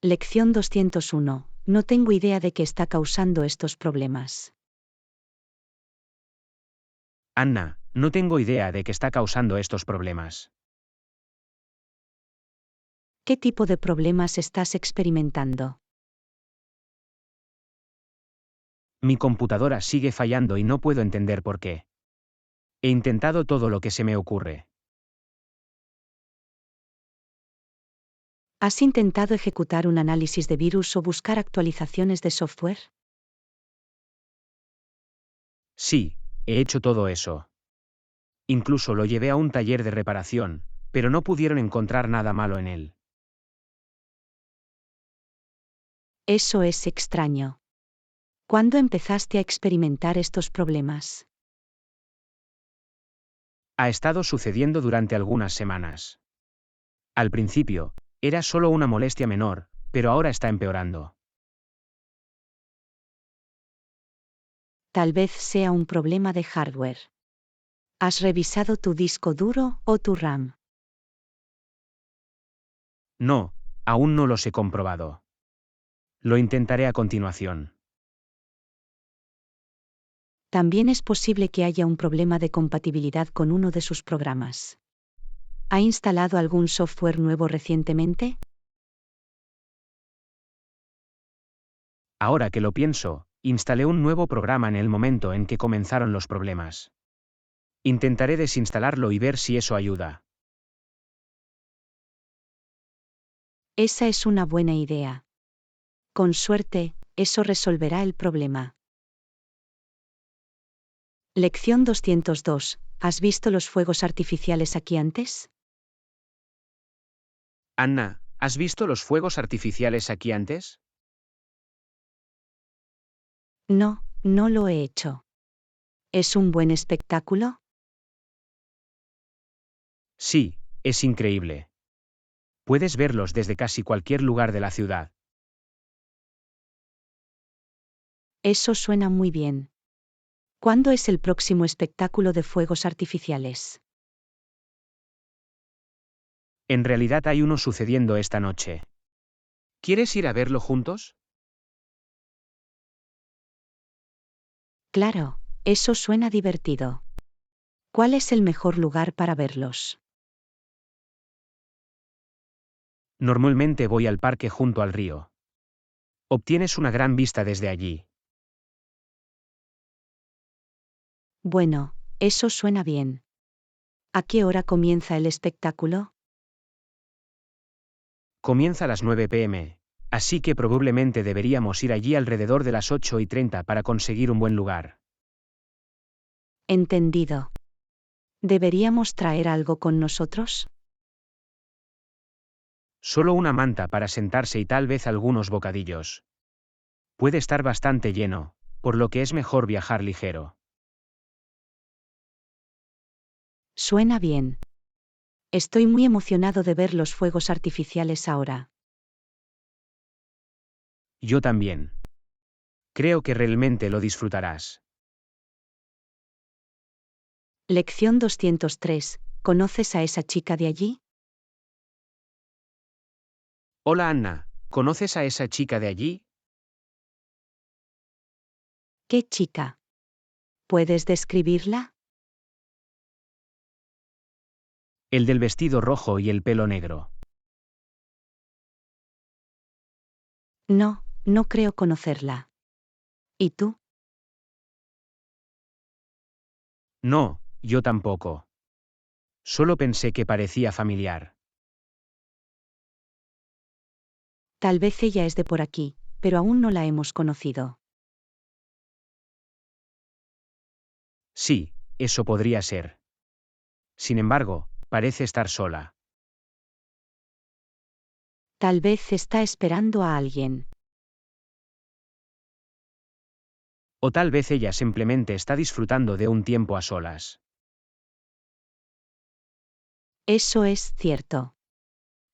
Lección 201. No tengo idea de qué está causando estos problemas. Anna, no tengo idea de qué está causando estos problemas. ¿Qué tipo de problemas estás experimentando? Mi computadora sigue fallando y no puedo entender por qué. He intentado todo lo que se me ocurre. ¿Has intentado ejecutar un análisis de virus o buscar actualizaciones de software? Sí, he hecho todo eso. Incluso lo llevé a un taller de reparación, pero no pudieron encontrar nada malo en él. Eso es extraño. ¿Cuándo empezaste a experimentar estos problemas? Ha estado sucediendo durante algunas semanas. Al principio, era solo una molestia menor, pero ahora está empeorando. Tal vez sea un problema de hardware. ¿Has revisado tu disco duro o tu RAM? No, aún no los he comprobado. Lo intentaré a continuación. También es posible que haya un problema de compatibilidad con uno de sus programas. ¿Ha instalado algún software nuevo recientemente? Ahora que lo pienso, instalé un nuevo programa en el momento en que comenzaron los problemas. Intentaré desinstalarlo y ver si eso ayuda. Esa es una buena idea. Con suerte, eso resolverá el problema. Lección 202. ¿Has visto los fuegos artificiales aquí antes? Anna, ¿has visto los fuegos artificiales aquí antes? No, no lo he hecho. ¿Es un buen espectáculo? Sí, es increíble. Puedes verlos desde casi cualquier lugar de la ciudad. Eso suena muy bien. ¿Cuándo es el próximo espectáculo de fuegos artificiales? En realidad hay uno sucediendo esta noche. ¿Quieres ir a verlo juntos? Claro, eso suena divertido. ¿Cuál es el mejor lugar para verlos? Normalmente voy al parque junto al río. Obtienes una gran vista desde allí. Bueno, eso suena bien. ¿A qué hora comienza el espectáculo? Comienza a las 9 p.m., así que probablemente deberíamos ir allí alrededor de las 8:30 para conseguir un buen lugar. Entendido. ¿Deberíamos traer algo con nosotros? Solo una manta para sentarse y tal vez algunos bocadillos. Puede estar bastante lleno, por lo que es mejor viajar ligero. Suena bien. Estoy muy emocionado de ver los fuegos artificiales ahora. Yo también. Creo que realmente lo disfrutarás. Lección 203. ¿Conoces a esa chica de allí? Hola Anna, ¿conoces a esa chica de allí? ¿Qué chica? ¿Puedes describirla? El del vestido rojo y el pelo negro. No, no creo conocerla. ¿Y tú? No, yo tampoco. Solo pensé que parecía familiar. Tal vez ella es de por aquí, pero aún no la hemos conocido. Sí, eso podría ser. Sin embargo, parece estar sola. Tal vez está esperando a alguien. O tal vez ella simplemente está disfrutando de un tiempo a solas. Eso es cierto.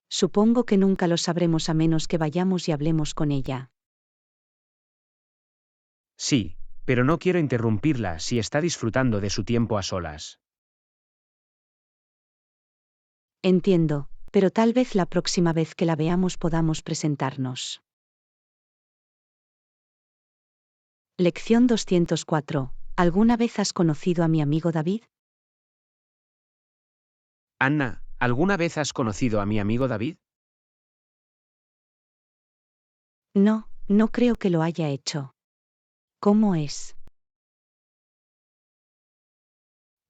Supongo que nunca lo sabremos a menos que vayamos y hablemos con ella. Sí, pero no quiero interrumpirla si está disfrutando de su tiempo a solas. Entiendo, pero tal vez la próxima vez que la veamos podamos presentarnos. Lección 204. ¿Alguna vez has conocido a mi amigo David? Anna, ¿alguna vez has conocido a mi amigo David? No, no creo que lo haya hecho. ¿Cómo es?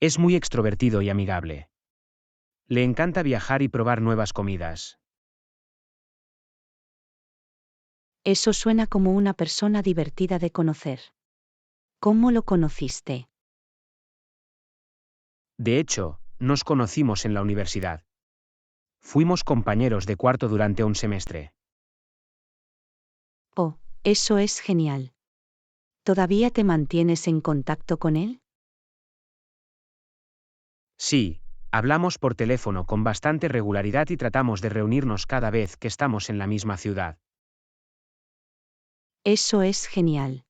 Es muy extrovertido y amigable. Le encanta viajar y probar nuevas comidas. Eso suena como una persona divertida de conocer. ¿Cómo lo conociste? De hecho, nos conocimos en la universidad. Fuimos compañeros de cuarto durante un semestre. Oh, eso es genial. ¿Todavía te mantienes en contacto con él? Sí, hablamos por teléfono con bastante regularidad y tratamos de reunirnos cada vez que estamos en la misma ciudad. Eso es genial.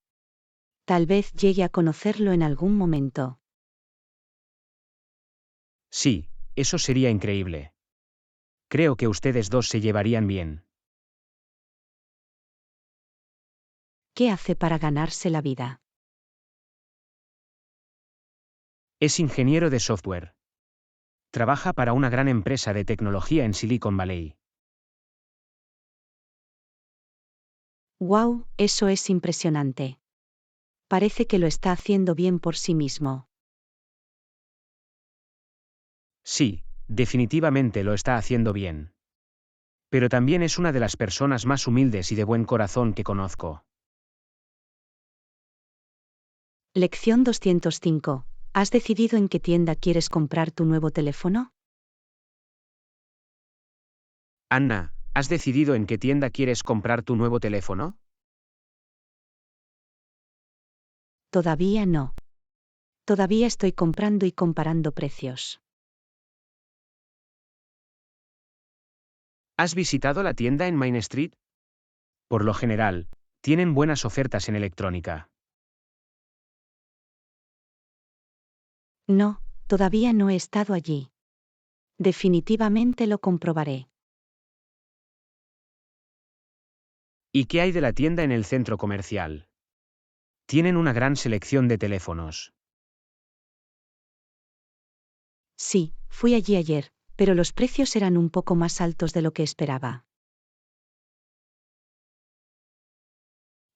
Tal vez llegue a conocerlo en algún momento. Sí, eso sería increíble. Creo que ustedes dos se llevarían bien. ¿Qué hace para ganarse la vida? Es ingeniero de software. Trabaja para una gran empresa de tecnología en Silicon Valley. ¡Wow! Eso es impresionante. Parece que lo está haciendo bien por sí mismo. Sí, definitivamente lo está haciendo bien. Pero también es una de las personas más humildes y de buen corazón que conozco. Lección 205. ¿Has decidido en qué tienda quieres comprar tu nuevo teléfono? Anna, ¿has decidido en qué tienda quieres comprar tu nuevo teléfono? Todavía no. Todavía estoy comprando y comparando precios. ¿Has visitado la tienda en Main Street? Por lo general, tienen buenas ofertas en electrónica. No, todavía no he estado allí. Definitivamente lo comprobaré. ¿Y qué hay de la tienda en el centro comercial? Tienen una gran selección de teléfonos. Sí, fui allí ayer, pero los precios eran un poco más altos de lo que esperaba.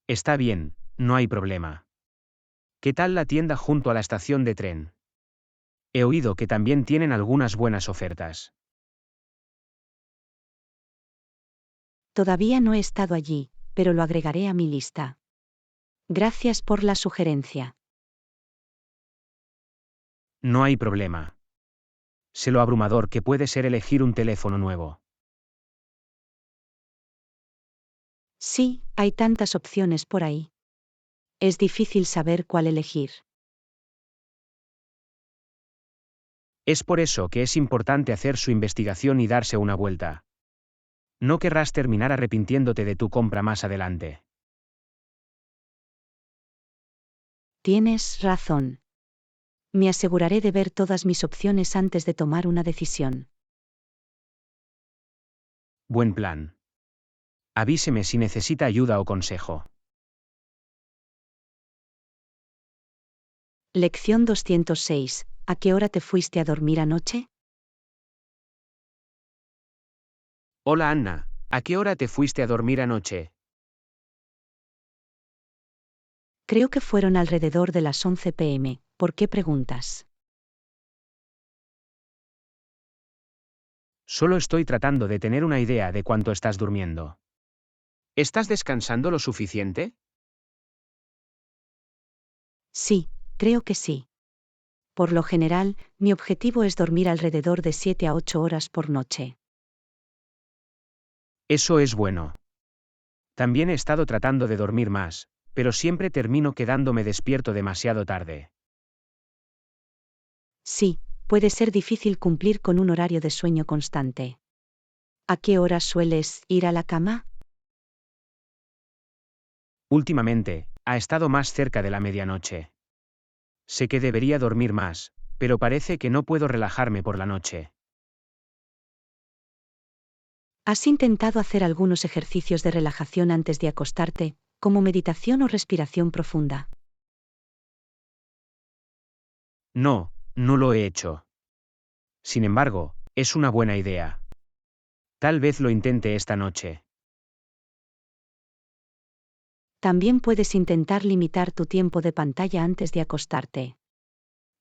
Está bien, no hay problema. ¿Qué tal la tienda junto a la estación de tren? He oído que también tienen algunas buenas ofertas. Todavía no he estado allí, pero lo agregaré a mi lista. Gracias por la sugerencia. No hay problema. Sé lo abrumador que puede ser elegir un teléfono nuevo. Sí, hay tantas opciones por ahí. Es difícil saber cuál elegir. Es por eso que es importante hacer su investigación y darse una vuelta. No querrás terminar arrepintiéndote de tu compra más adelante. Tienes razón. Me aseguraré de ver todas mis opciones antes de tomar una decisión. Buen plan. Avíseme si necesita ayuda o consejo. Lección 206. ¿A qué hora te fuiste a dormir anoche? Hola Anna, ¿a qué hora te fuiste a dormir anoche? Creo que fueron alrededor de las 11 p.m. ¿Por qué preguntas? Solo estoy tratando de tener una idea de cuánto estás durmiendo. ¿Estás descansando lo suficiente? Sí, creo que sí. Por lo general, mi objetivo es dormir alrededor de 7 a 8 horas por noche. Eso es bueno. También he estado tratando de dormir más, pero siempre termino quedándome despierto demasiado tarde. Sí, puede ser difícil cumplir con un horario de sueño constante. ¿A qué hora sueles ir a la cama? Últimamente, ha estado más cerca de la medianoche. Sé que debería dormir más, pero parece que no puedo relajarme por la noche. ¿Has intentado hacer algunos ejercicios de relajación antes de acostarte, como meditación o respiración profunda? No, no lo he hecho. Sin embargo, es una buena idea. Tal vez lo intente esta noche. También puedes intentar limitar tu tiempo de pantalla antes de acostarte.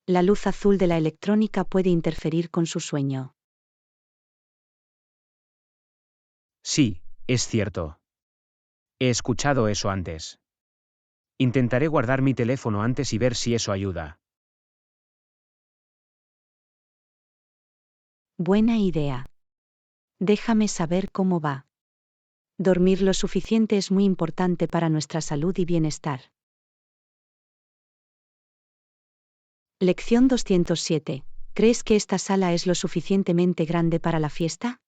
La luz azul de la electrónica puede interferir con su sueño. Sí, es cierto. He escuchado eso antes. Intentaré guardar mi teléfono antes y ver si eso ayuda. Buena idea. Déjame saber cómo va. Dormir lo suficiente es muy importante para nuestra salud y bienestar. Lección 207. ¿Crees que esta sala es lo suficientemente grande para la fiesta?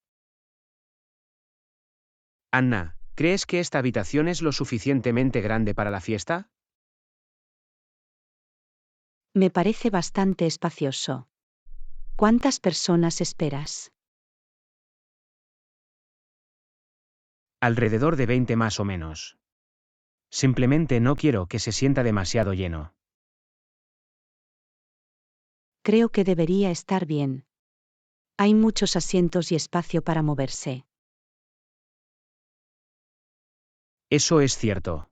Anna, ¿crees que esta habitación es lo suficientemente grande para la fiesta? Me parece bastante espacioso. ¿Cuántas personas esperas? Alrededor de 20 más o menos. Simplemente no quiero que se sienta demasiado lleno. Creo que debería estar bien. Hay muchos asientos y espacio para moverse. Eso es cierto.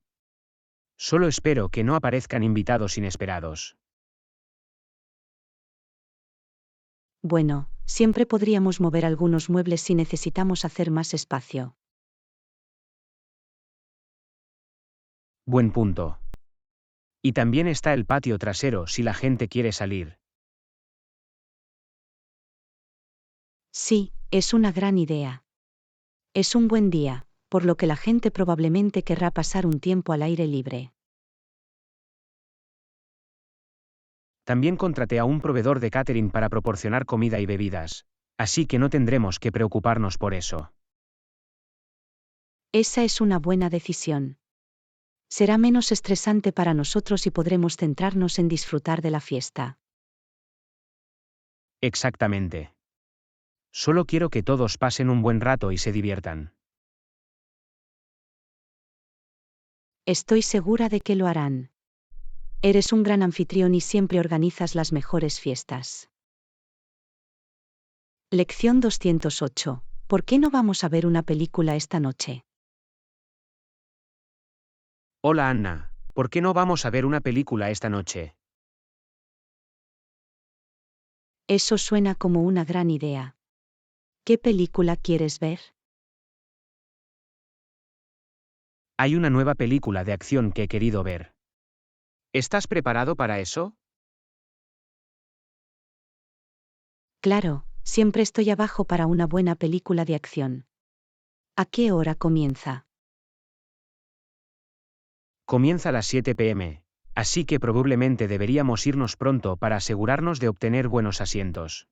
Solo espero que no aparezcan invitados inesperados. Bueno, siempre podríamos mover algunos muebles si necesitamos hacer más espacio. Buen punto. Y también está el patio trasero si la gente quiere salir. Sí, es una gran idea. Es un buen día, por lo que la gente probablemente querrá pasar un tiempo al aire libre. También contraté a un proveedor de catering para proporcionar comida y bebidas, así que no tendremos que preocuparnos por eso. Esa es una buena decisión. Será menos estresante para nosotros y podremos centrarnos en disfrutar de la fiesta. Exactamente. Solo quiero que todos pasen un buen rato y se diviertan. Estoy segura de que lo harán. Eres un gran anfitrión y siempre organizas las mejores fiestas. Lección 208. ¿Por qué no vamos a ver una película esta noche? Hola Anna, ¿por qué no vamos a ver una película esta noche? Eso suena como una gran idea. ¿Qué película quieres ver? Hay una nueva película de acción que he querido ver. ¿Estás preparado para eso? Claro, siempre estoy abajo para una buena película de acción. ¿A qué hora comienza? Comienza a las 7 p.m., así que probablemente deberíamos irnos pronto para asegurarnos de obtener buenos asientos.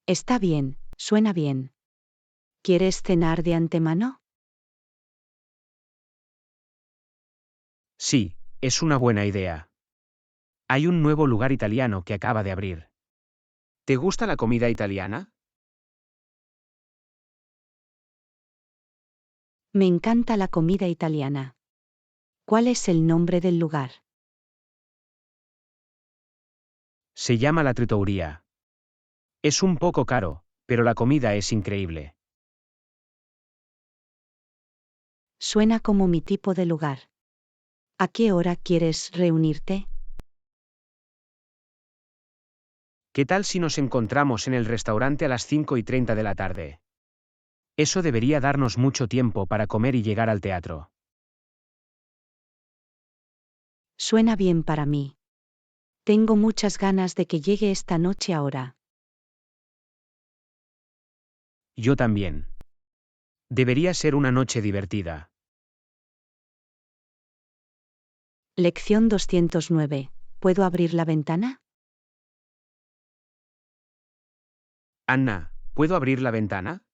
Está bien, suena bien. ¿Quieres cenar de antemano? Sí, es una buena idea. Hay un nuevo lugar italiano que acaba de abrir. ¿Te gusta la comida italiana? Me encanta la comida italiana. ¿Cuál es el nombre del lugar? Se llama La Trattoria. Es un poco caro, pero la comida es increíble. Suena como mi tipo de lugar. ¿A qué hora quieres reunirte? ¿Qué tal si nos encontramos en el restaurante a las 5:30 de la tarde? Eso debería darnos mucho tiempo para comer y llegar al teatro. Suena bien para mí. Tengo muchas ganas de que llegue esta noche ahora. Yo también. Debería ser una noche divertida. Lección 209. ¿Puedo abrir la ventana? Anna, ¿puedo abrir la ventana?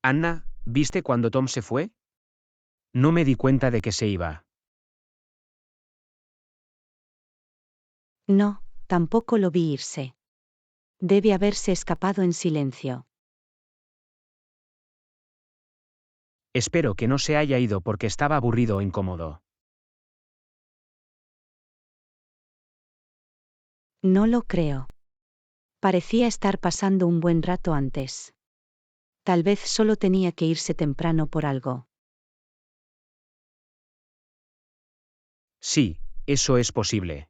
Anna, ¿viste cuando Tom se fue? No me di cuenta de que se iba. No, tampoco lo vi irse. Debe haberse escapado en silencio. Espero que no se haya ido porque estaba aburrido o incómodo. No lo creo. Parecía estar pasando un buen rato antes. Tal vez solo tenía que irse temprano por algo. Sí, eso es posible.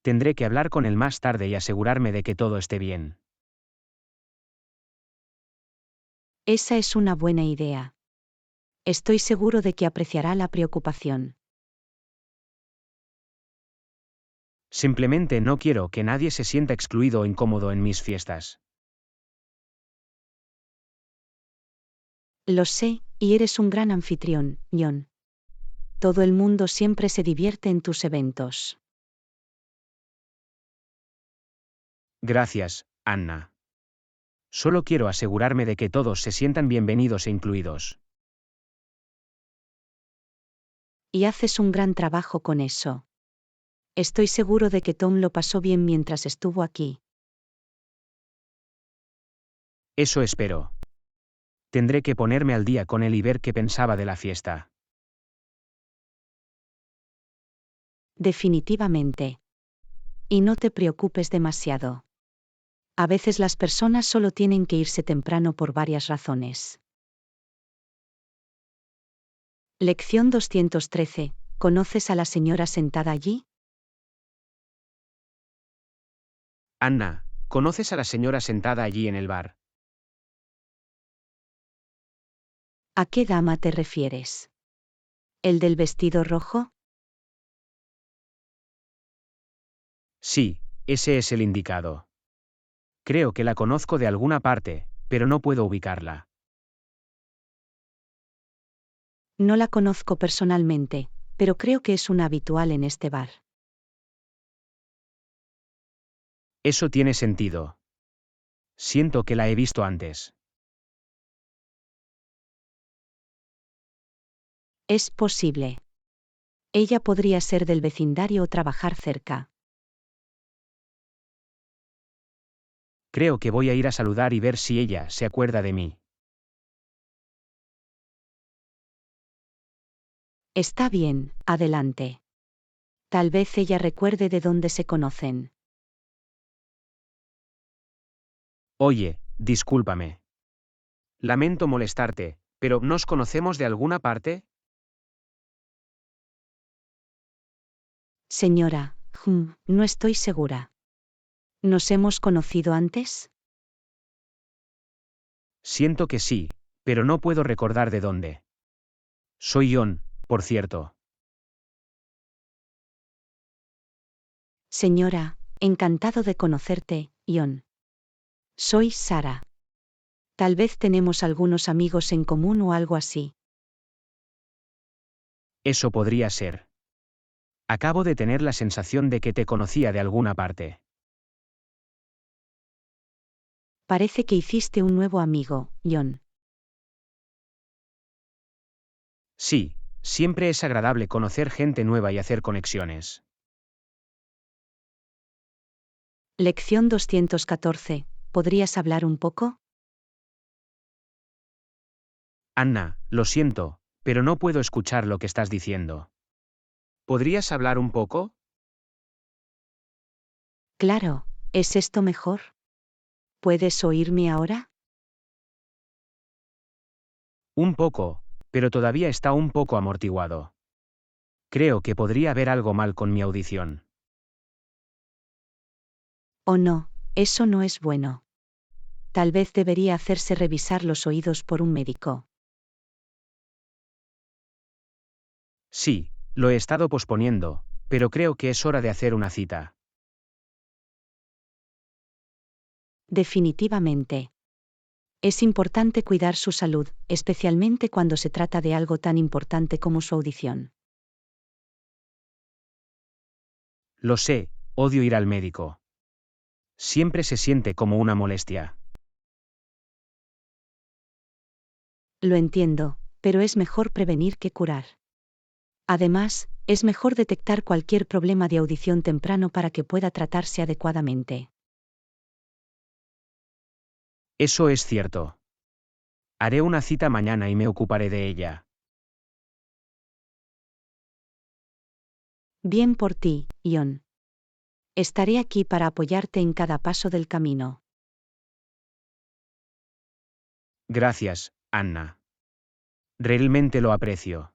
Tendré que hablar con él más tarde y asegurarme de que todo esté bien. Esa es una buena idea. Estoy seguro de que apreciará la preocupación. Simplemente no quiero que nadie se sienta excluido o incómodo en mis fiestas. Lo sé, y eres un gran anfitrión, John. Todo el mundo siempre se divierte en tus eventos. Gracias, Anna. Solo quiero asegurarme de que todos se sientan bienvenidos e incluidos. Y haces un gran trabajo con eso. Estoy seguro de que Tom lo pasó bien mientras estuvo aquí. Eso espero. Tendré que ponerme al día con él y ver qué pensaba de la fiesta. Definitivamente. Y no te preocupes demasiado. A veces las personas solo tienen que irse temprano por varias razones. Lección 213. ¿Conoces a la señora sentada allí? Anna, ¿conoces a la señora sentada allí en el bar? ¿A qué dama te refieres? ¿El del vestido rojo? Sí, ese es el indicado. Creo que la conozco de alguna parte, pero no puedo ubicarla. No la conozco personalmente, pero creo que es una habitual en este bar. Eso tiene sentido. Siento que la he visto antes. Es posible. Ella podría ser del vecindario o trabajar cerca. Creo que voy a ir a saludar y ver si ella se acuerda de mí. Está bien, adelante. Tal vez ella recuerde de dónde se conocen. Oye, discúlpame. Lamento molestarte, pero ¿nos conocemos de alguna parte? Señora, no estoy segura. ¿Nos hemos conocido antes? Siento que sí, pero no puedo recordar de dónde. Soy John, por cierto. Señora, encantado de conocerte, John. Soy Sara. Tal vez tenemos algunos amigos en común o algo así. Eso podría ser. Acabo de tener la sensación de que te conocía de alguna parte. Parece que hiciste un nuevo amigo, John. Sí, siempre es agradable conocer gente nueva y hacer conexiones. Lección 214. ¿Podrías hablar un poco? Anna, lo siento, pero no puedo escuchar lo que estás diciendo. ¿Podrías hablar un poco? Claro, ¿es esto mejor? ¿Puedes oírme ahora? Un poco, pero todavía está un poco amortiguado. Creo que podría haber algo mal con mi audición. ¿O no? Eso no es bueno. Tal vez debería hacerse revisar los oídos por un médico. Sí, lo he estado posponiendo, pero creo que es hora de hacer una cita. Definitivamente. Es importante cuidar su salud, especialmente cuando se trata de algo tan importante como su audición. Lo sé, odio ir al médico. Siempre se siente como una molestia. Lo entiendo, pero es mejor prevenir que curar. Además, es mejor detectar cualquier problema de audición temprano para que pueda tratarse adecuadamente. Eso es cierto. Haré una cita mañana y me ocuparé de ella. Bien por ti, Ion. Estaré aquí para apoyarte en cada paso del camino. Gracias, Anna. Realmente lo aprecio.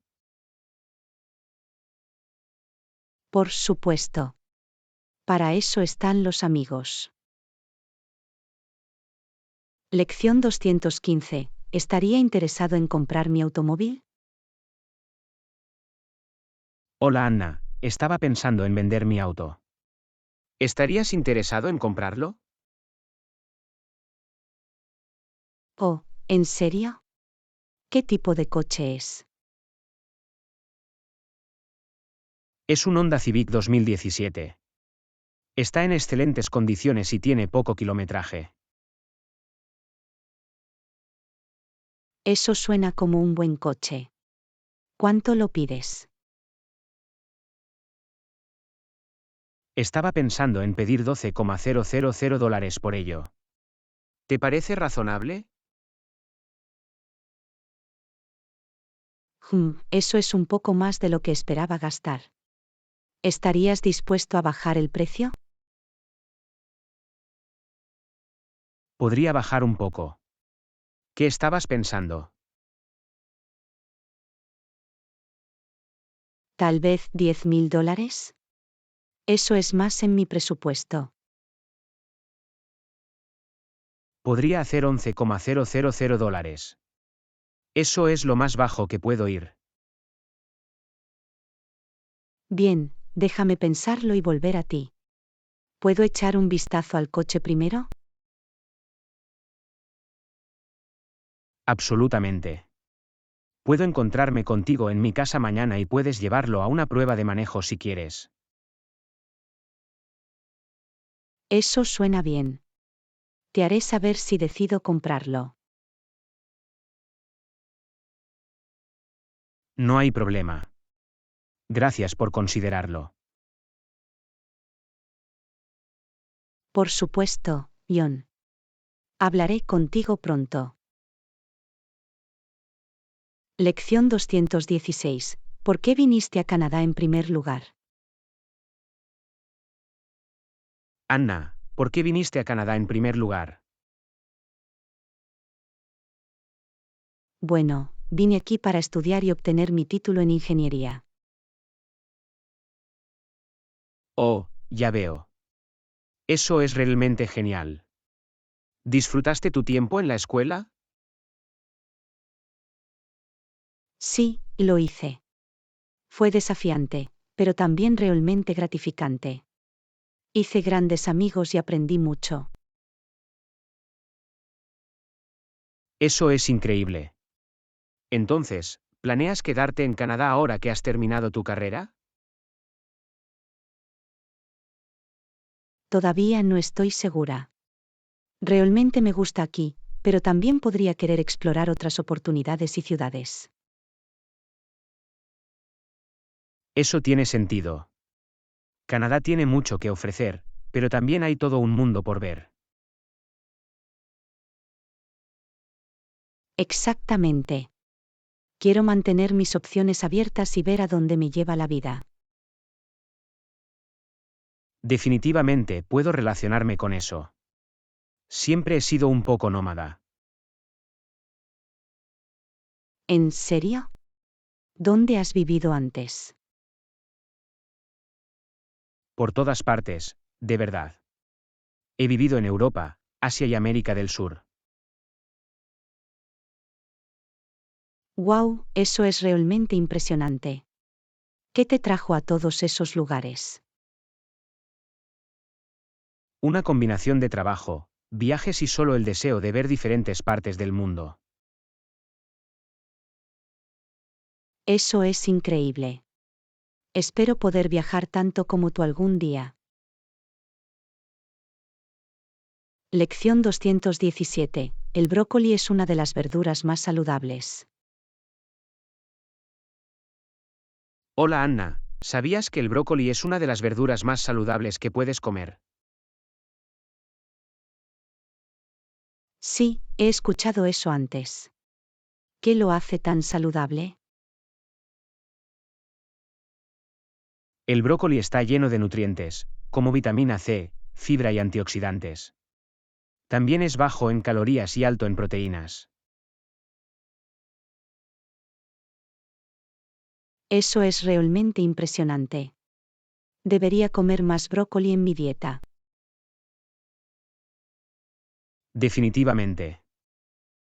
Por supuesto. Para eso están los amigos. Lección 215. ¿Estaría interesado en comprar mi automóvil? Hola Anna, estaba pensando en vender mi auto. ¿Estarías interesado en comprarlo? Oh, ¿en serio? ¿Qué tipo de coche es? Es un Honda Civic 2017. Está en excelentes condiciones y tiene poco kilometraje. Eso suena como un buen coche. ¿Cuánto lo pides? Estaba pensando en pedir $12,000 por ello. ¿Te parece razonable? Eso es un poco más de lo que esperaba gastar. ¿Estarías dispuesto a bajar el precio? Podría bajar un poco. ¿Qué estabas pensando? ¿Tal vez $10,000? Eso es más en mi presupuesto. Podría hacer $11,000. Eso es lo más bajo que puedo ir. Bien, déjame pensarlo y volver a ti. ¿Puedo echar un vistazo al coche primero? Absolutamente. Puedo encontrarme contigo en mi casa mañana y puedes llevarlo a una prueba de manejo si quieres. Eso suena bien. Te haré saber si decido comprarlo. No hay problema. Gracias por considerarlo. Por supuesto, Ion. Hablaré contigo pronto. Lección 216. ¿Por qué viniste a Canadá en primer lugar? Anna, ¿por qué viniste a Canadá en primer lugar? Bueno, vine aquí para estudiar y obtener mi título en ingeniería. Oh, ya veo. Eso es realmente genial. ¿Disfrutaste tu tiempo en la escuela? Sí, lo hice. Fue desafiante, pero también realmente gratificante. Hice grandes amigos y aprendí mucho. Eso es increíble. Entonces, ¿planeas quedarte en Canadá ahora que has terminado tu carrera? Todavía no estoy segura. Realmente me gusta aquí, pero también podría querer explorar otras oportunidades y ciudades. Eso tiene sentido. Canadá tiene mucho que ofrecer, pero también hay todo un mundo por ver. Exactamente. Quiero mantener mis opciones abiertas y ver a dónde me lleva la vida. Definitivamente puedo relacionarme con eso. Siempre he sido un poco nómada. ¿En serio? ¿Dónde has vivido antes? Por todas partes, de verdad. He vivido en Europa, Asia y América del Sur. ¡Wow! Eso es realmente impresionante. ¿Qué te trajo a todos esos lugares? Una combinación de trabajo, viajes y solo el deseo de ver diferentes partes del mundo. Eso es increíble. Espero poder viajar tanto como tú algún día. Lección 217. el brócoli es una de las verduras más saludables. Hola Anna, ¿sabías que el brócoli es una de las verduras más saludables que puedes comer? Sí, he escuchado eso antes. ¿Qué lo hace tan saludable? El brócoli está lleno de nutrientes, como vitamina C, fibra y antioxidantes. También es bajo en calorías y alto en proteínas. Eso es realmente impresionante. Debería comer más brócoli en mi dieta. Definitivamente.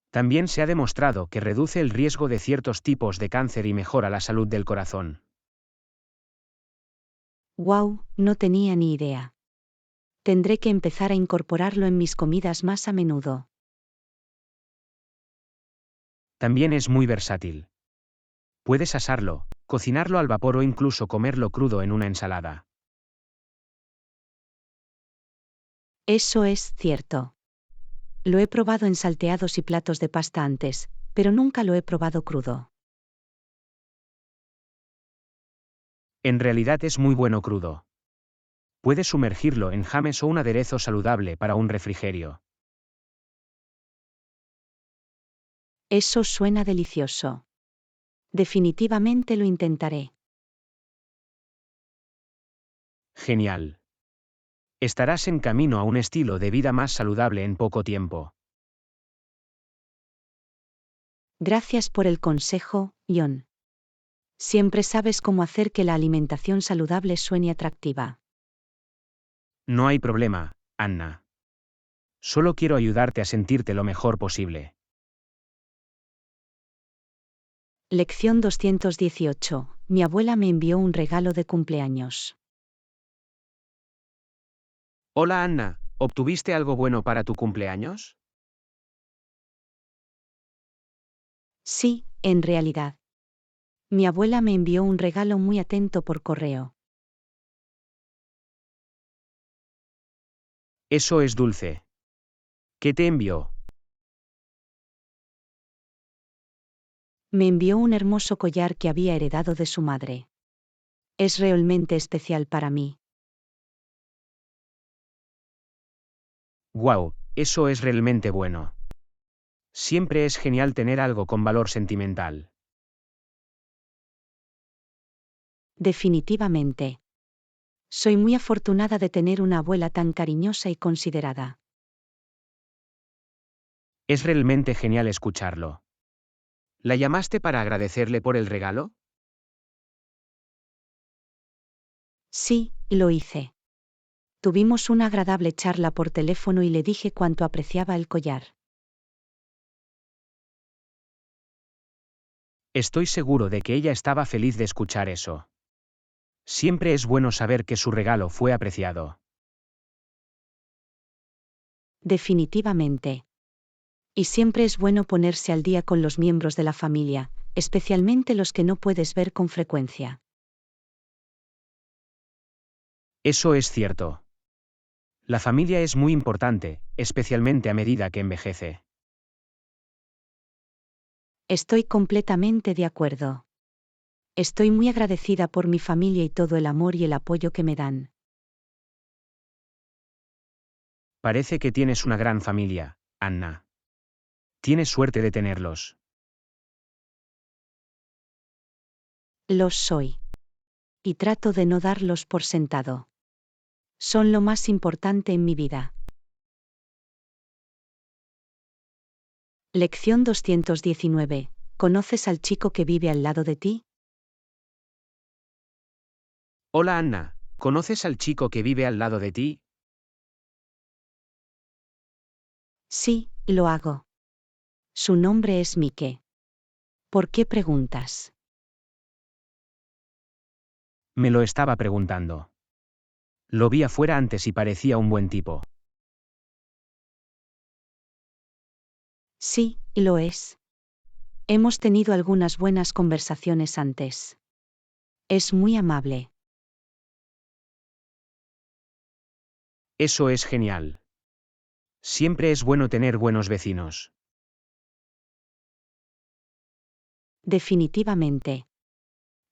También se ha demostrado que reduce el riesgo de ciertos tipos de cáncer y mejora la salud del corazón. ¡Guau! No tenía ni idea. Tendré que empezar a incorporarlo en mis comidas más a menudo. También es muy versátil. Puedes asarlo, cocinarlo al vapor o incluso comerlo crudo en una ensalada. Eso es cierto. Lo he probado en salteados y platos de pasta antes, pero nunca lo he probado crudo. En realidad es muy bueno crudo. Puedes sumergirlo en james o un aderezo saludable para un refrigerio. Eso suena delicioso. Definitivamente lo intentaré. Genial. Estarás en camino a un estilo de vida más saludable en poco tiempo. Gracias por el consejo, John. Siempre sabes cómo hacer que la alimentación saludable suene atractiva. No hay problema, Anna. Solo quiero ayudarte a sentirte lo mejor posible. Lección 218. Mi abuela me envió un regalo de cumpleaños. Hola Anna, ¿obtuviste algo bueno para tu cumpleaños? Sí, en realidad. Mi abuela me envió un regalo muy atento por correo. Eso es dulce. ¿Qué te envió? Me envió un hermoso collar que había heredado de su madre. Es realmente especial para mí. Wow, eso es realmente bueno. Siempre es genial tener algo con valor sentimental. Definitivamente. Soy muy afortunada de tener una abuela tan cariñosa y considerada. Es realmente genial escucharlo. ¿La llamaste para agradecerle por el regalo? Sí, lo hice. Tuvimos una agradable charla por teléfono y le dije cuánto apreciaba el collar. Estoy seguro de que ella estaba feliz de escuchar eso. Siempre es bueno saber que su regalo fue apreciado. Definitivamente. Y siempre es bueno ponerse al día con los miembros de la familia, especialmente los que no puedes ver con frecuencia. Eso es cierto. La familia es muy importante, especialmente a medida que envejece. Estoy completamente de acuerdo. Estoy muy agradecida por mi familia y todo el amor y el apoyo que me dan. Parece que tienes una gran familia, Anna. Tienes suerte de tenerlos. Los soy. Y trato de no darlos por sentado. Son lo más importante en mi vida. Lección 219. ¿Conoces al chico que vive al lado de ti? Hola Anna, ¿conoces al chico que vive al lado de ti? Sí, lo hago. Su nombre es Mike. ¿Por qué preguntas? Me lo estaba preguntando. Lo vi afuera antes y parecía un buen tipo. Sí, lo es. Hemos tenido algunas buenas conversaciones antes. Es muy amable. Eso es genial. Siempre es bueno tener buenos vecinos. Definitivamente.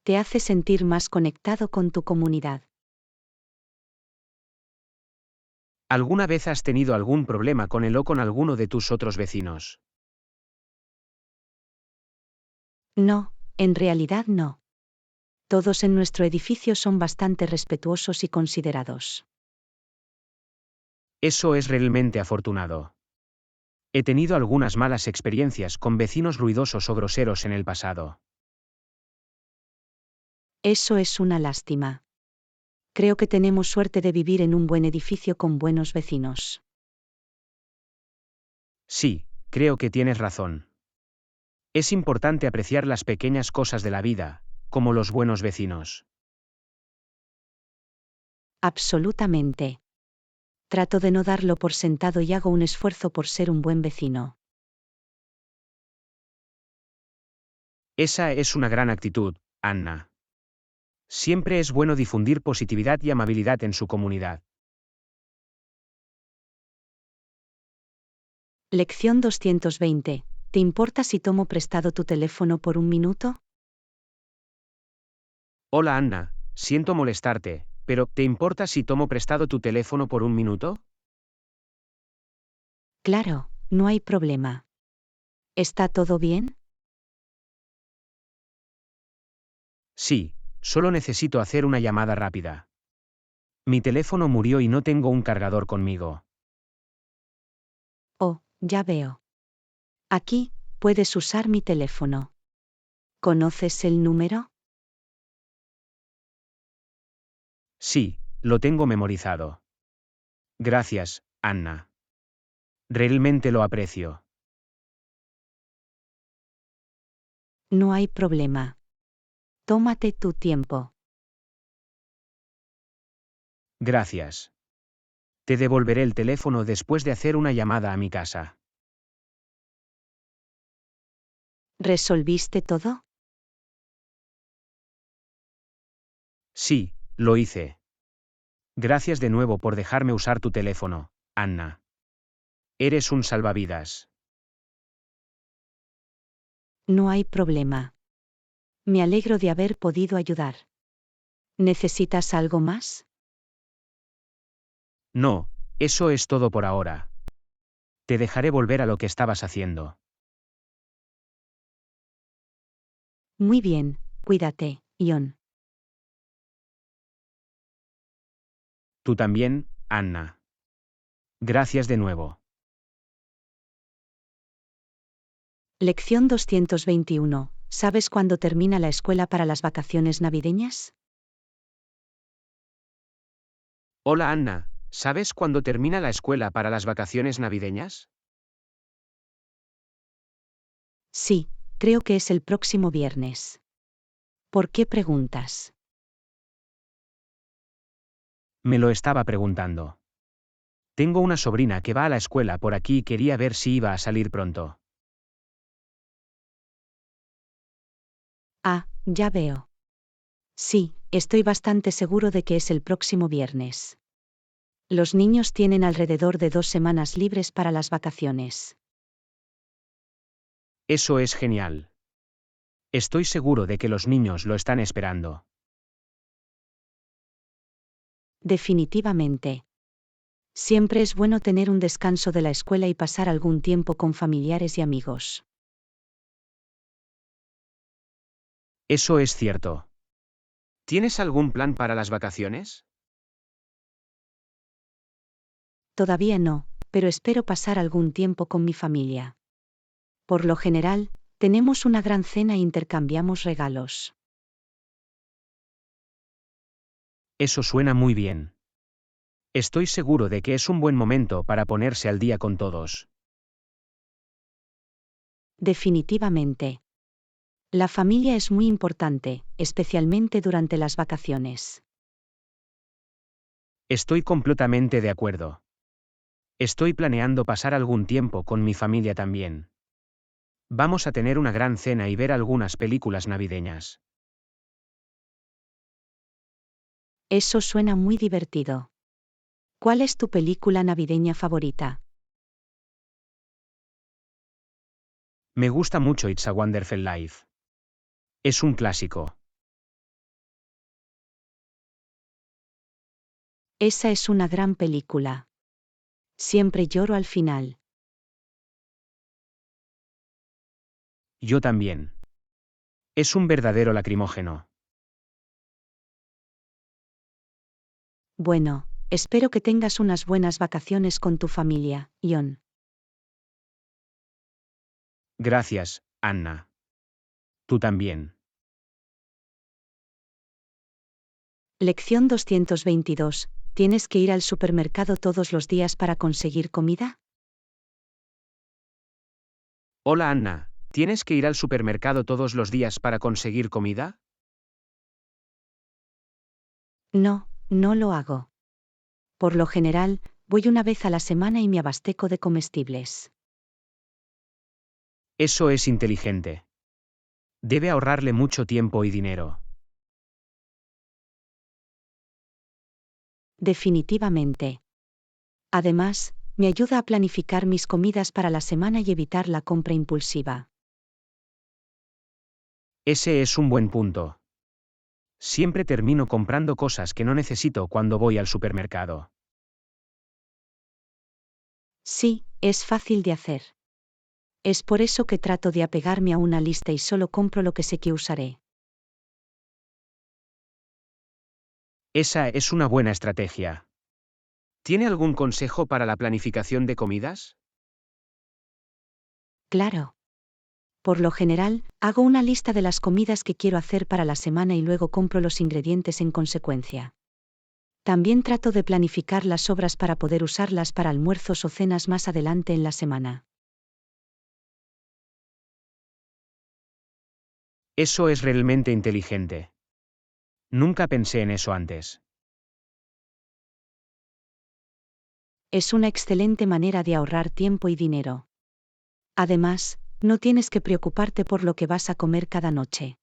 Te hace sentir más conectado con tu comunidad. ¿Alguna vez has tenido algún problema con él o con alguno de tus otros vecinos? No, en realidad no. Todos en nuestro edificio son bastante respetuosos y considerados. Eso es realmente afortunado. He tenido algunas malas experiencias con vecinos ruidosos o groseros en el pasado. Eso es una lástima. Creo que tenemos suerte de vivir en un buen edificio con buenos vecinos. Sí, creo que tienes razón. Es importante apreciar las pequeñas cosas de la vida, como los buenos vecinos. Absolutamente. Trato de no darlo por sentado y hago un esfuerzo por ser un buen vecino. Esa es una gran actitud, Anna. Siempre es bueno difundir positividad y amabilidad en su comunidad. Lección 220. ¿Te importa si tomo prestado tu teléfono por un minuto? Hola Anna, siento molestarte, pero ¿te importa si tomo prestado tu teléfono por un minuto? Claro, no hay problema. ¿Está todo bien? Sí, solo necesito hacer una llamada rápida. Mi teléfono murió y no tengo un cargador conmigo. Oh, ya veo. Aquí, puedes usar mi teléfono. ¿Conoces el número? Sí, lo tengo memorizado. Gracias, Anna. Realmente lo aprecio. No hay problema. Tómate tu tiempo. Gracias. Te devolveré el teléfono después de hacer una llamada a mi casa. ¿Resolviste todo? Sí, lo hice. Gracias de nuevo por dejarme usar tu teléfono, Anna. Eres un salvavidas. No hay problema. Me alegro de haber podido ayudar. ¿Necesitas algo más? No, eso es todo por ahora. Te dejaré volver a lo que estabas haciendo. Muy bien, cuídate, Ion. Tú también, Anna. Gracias de nuevo. Lección 221. ¿Sabes cuándo termina la escuela para las vacaciones navideñas? Hola Anna, ¿sabes cuándo termina la escuela para las vacaciones navideñas? Sí, creo que es el próximo viernes. ¿Por qué preguntas? Me lo estaba preguntando. Tengo una sobrina que va a la escuela por aquí y quería ver si iba a salir pronto. Ah, ya veo. Sí, estoy bastante seguro de que es el próximo viernes. Los niños tienen alrededor de 2 semanas libres para las vacaciones. Eso es genial. Estoy seguro de que los niños lo están esperando. Definitivamente. Siempre es bueno tener un descanso de la escuela y pasar algún tiempo con familiares y amigos. Eso es cierto. ¿Tienes algún plan para las vacaciones? Todavía no, pero espero pasar algún tiempo con mi familia. Por lo general, tenemos una gran cena e intercambiamos regalos. Eso suena muy bien. Estoy seguro de que es un buen momento para ponerse al día con todos. Definitivamente. La familia es muy importante, especialmente durante las vacaciones. Estoy completamente de acuerdo. Estoy planeando pasar algún tiempo con mi familia también. Vamos a tener una gran cena y ver algunas películas navideñas. Eso suena muy divertido. ¿Cuál es tu película navideña favorita? Me gusta mucho It's a Wonderful Life. Es un clásico. Esa es una gran película. Siempre lloro al final. Yo también. Es un verdadero lacrimógeno. Bueno, espero que tengas unas buenas vacaciones con tu familia, Ion. Gracias, Anna. Tú también. Lección 222. ¿Tienes que ir al supermercado todos los días para conseguir comida? Hola Anna, ¿tienes que ir al supermercado todos los días para conseguir comida? No, no lo hago. Por lo general, voy una vez a la semana y me abasteco de comestibles. Eso es inteligente. Debe ahorrarle mucho tiempo y dinero. Definitivamente. Además, me ayuda a planificar mis comidas para la semana y evitar la compra impulsiva. Ese es un buen punto. Siempre termino comprando cosas que no necesito cuando voy al supermercado. Sí, es fácil de hacer. Es por eso que trato de apegarme a una lista y solo compro lo que sé que usaré. Esa es una buena estrategia. ¿Tiene algún consejo para la planificación de comidas? Claro. Por lo general, hago una lista de las comidas que quiero hacer para la semana y luego compro los ingredientes en consecuencia. También trato de planificar las sobras para poder usarlas para almuerzos o cenas más adelante en la semana. Eso es realmente inteligente. Nunca pensé en eso antes. Es una excelente manera de ahorrar tiempo y dinero. Además, no tienes que preocuparte por lo que vas a comer cada noche.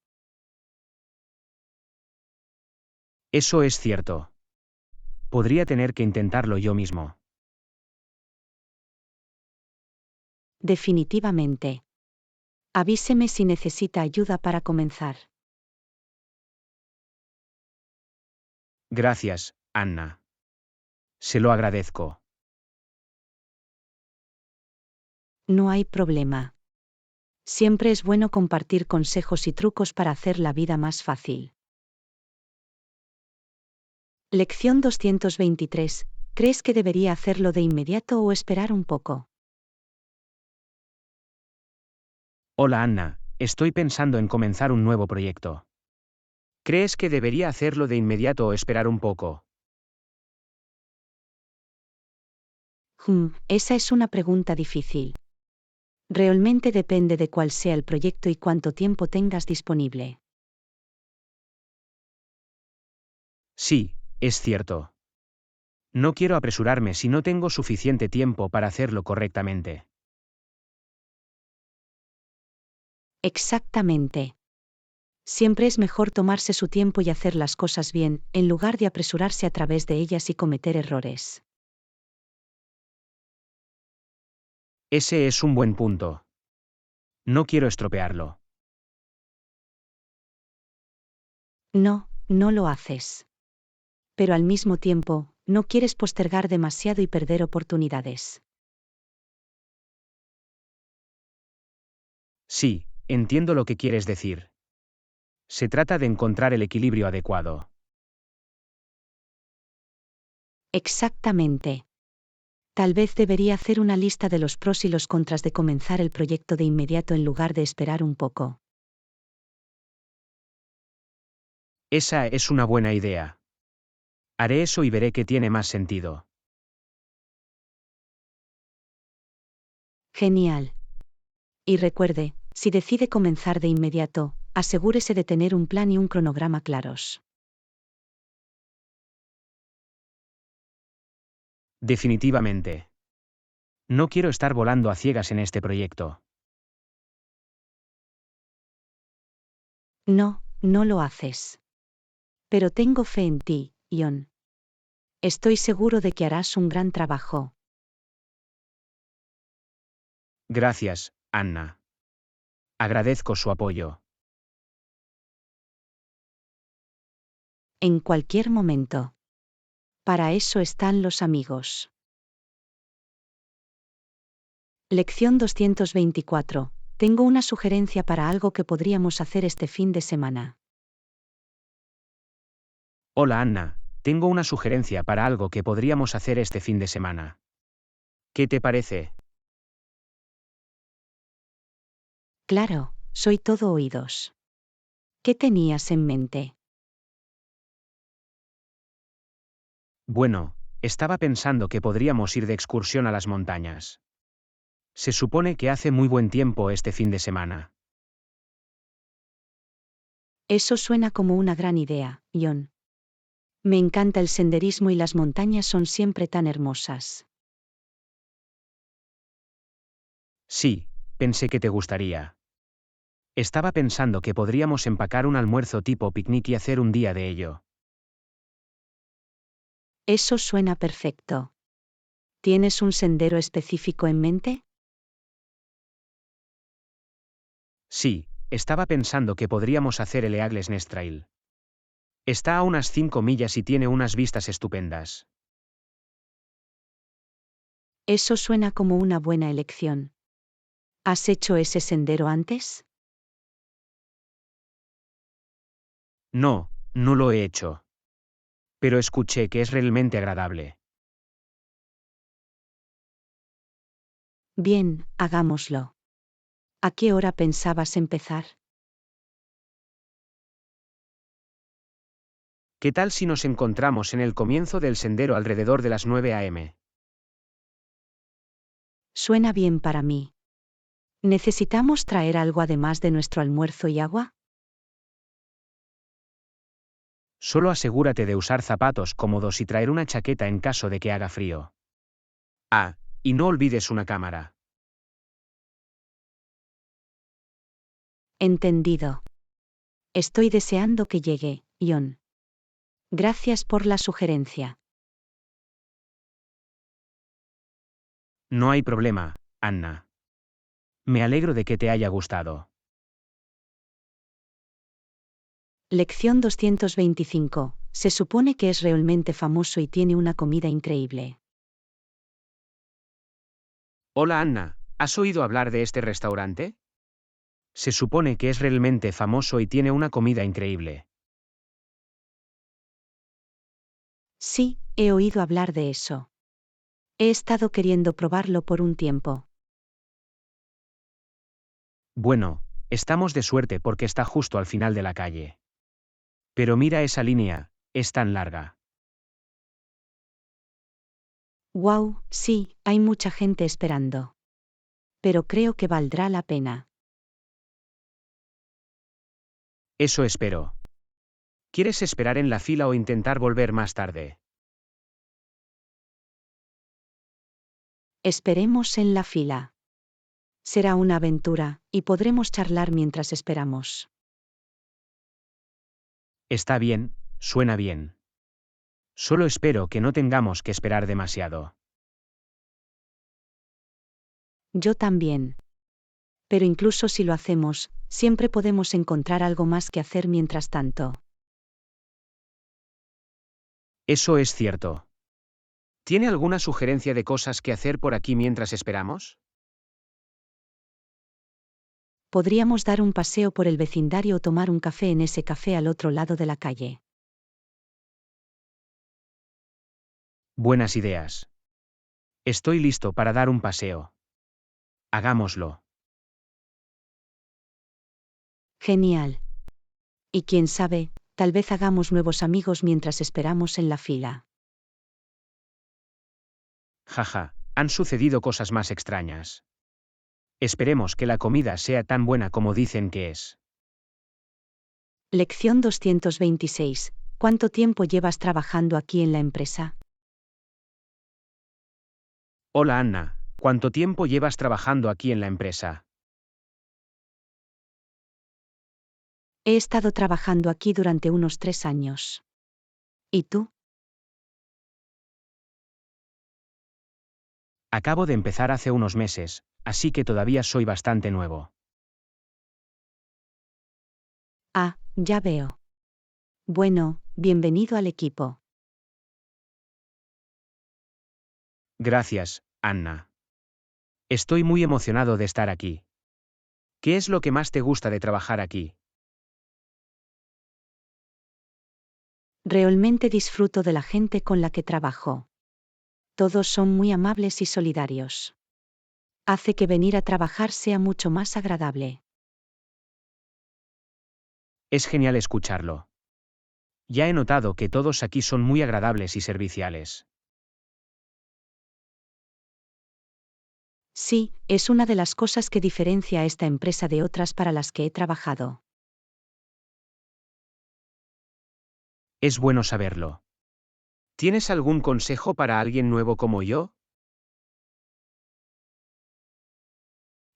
Eso es cierto. Podría tener que intentarlo yo mismo. Definitivamente. Avíseme si necesita ayuda para comenzar. Gracias, Anna. Se lo agradezco. No hay problema. Siempre es bueno compartir consejos y trucos para hacer la vida más fácil. Lección 223. ¿Crees que debería hacerlo de inmediato o esperar un poco? Hola Anna, estoy pensando en comenzar un nuevo proyecto. ¿Crees que debería hacerlo de inmediato o esperar un poco? Esa es una pregunta difícil. Realmente depende de cuál sea el proyecto y cuánto tiempo tengas disponible. Sí, es cierto. No quiero apresurarme si no tengo suficiente tiempo para hacerlo correctamente. Exactamente. Siempre es mejor tomarse su tiempo y hacer las cosas bien, en lugar de apresurarse a través de ellas y cometer errores. Ese es un buen punto. No quiero estropearlo. No, no lo haces. Pero al mismo tiempo, no quieres postergar demasiado y perder oportunidades. Sí, entiendo lo que quieres decir. Se trata de encontrar el equilibrio adecuado. Exactamente. Tal vez debería hacer una lista de los pros y los contras de comenzar el proyecto de inmediato en lugar de esperar un poco. Esa es una buena idea. Haré eso y veré que tiene más sentido. Genial. Y recuerde, si decide comenzar de inmediato, asegúrese de tener un plan y un cronograma claros. Definitivamente. No quiero estar volando a ciegas en este proyecto. No, no lo haces. Pero tengo fe en ti, Ion. Estoy seguro de que harás un gran trabajo. Gracias, Anna. Agradezco su apoyo. En cualquier momento. Para eso están los amigos. Lección 224. Tengo una sugerencia para algo que podríamos hacer este fin de semana. Hola Anna, tengo una sugerencia para algo que podríamos hacer este fin de semana. ¿Qué te parece? Claro, soy todo oídos. ¿Qué tenías en mente? Bueno, estaba pensando que podríamos ir de excursión a las montañas. Se supone que hace muy buen tiempo este fin de semana. Eso suena como una gran idea, John. Me encanta el senderismo y las montañas son siempre tan hermosas. Sí, pensé que te gustaría. Estaba pensando que podríamos empacar un almuerzo tipo picnic y hacer un día de ello. Eso suena perfecto. ¿Tienes un sendero específico en mente? Sí, estaba pensando que podríamos hacer el Eagles Nest Trail. Está a unas 5 millas y tiene unas vistas estupendas. Eso suena como una buena elección. ¿Has hecho ese sendero antes? No, no lo he hecho. Pero escuché que es realmente agradable. Bien, hagámoslo. ¿A qué hora pensabas empezar? ¿Qué tal si nos encontramos en el comienzo del sendero alrededor de las 9 a.m.? Suena bien para mí. ¿Necesitamos traer algo además de nuestro almuerzo y agua? Solo asegúrate de usar zapatos cómodos y traer una chaqueta en caso de que haga frío. Ah, y no olvides una cámara. Entendido. Estoy deseando que llegue, John. Gracias por la sugerencia. No hay problema, Anna. Me alegro de que te haya gustado. Lección 225. Se supone que es realmente famoso y tiene una comida increíble. Hola Anna, ¿has oído hablar de este restaurante? Se supone que es realmente famoso y tiene una comida increíble. Sí, he oído hablar de eso. He estado queriendo probarlo por un tiempo. Bueno, estamos de suerte porque está justo al final de la calle. Pero mira esa línea, es tan larga. Wow, sí, hay mucha gente esperando. Pero creo que valdrá la pena. Eso espero. ¿Quieres esperar en la fila o intentar volver más tarde? Esperemos en la fila. Será una aventura, y podremos charlar mientras esperamos. Está bien, suena bien. Solo espero que no tengamos que esperar demasiado. Yo también. Pero incluso si lo hacemos, siempre podemos encontrar algo más que hacer mientras tanto. Eso es cierto. ¿Tiene alguna sugerencia de cosas que hacer por aquí mientras esperamos? Podríamos dar un paseo por el vecindario o tomar un café en ese café al otro lado de la calle. Buenas ideas. Estoy listo para dar un paseo. Hagámoslo. Genial. Y quién sabe, tal vez hagamos nuevos amigos mientras esperamos en la fila. Jaja, han sucedido cosas más extrañas. Esperemos que la comida sea tan buena como dicen que es. Lección 226. ¿Cuánto tiempo llevas trabajando aquí en la empresa? Hola Anna, ¿cuánto tiempo llevas trabajando aquí en la empresa? He estado trabajando aquí durante unos 3 años. ¿Y tú? Acabo de empezar hace unos meses, así que todavía soy bastante nuevo. Ah, ya veo. Bueno, bienvenido al equipo. Gracias, Anna. Estoy muy emocionado de estar aquí. ¿Qué es lo que más te gusta de trabajar aquí? Realmente disfruto de la gente con la que trabajo. Todos son muy amables y solidarios. Hace que venir a trabajar sea mucho más agradable. Es genial escucharlo. Ya he notado que todos aquí son muy agradables y serviciales. Sí, es una de las cosas que diferencia a esta empresa de otras para las que he trabajado. Es bueno saberlo. ¿Tienes algún consejo para alguien nuevo como yo?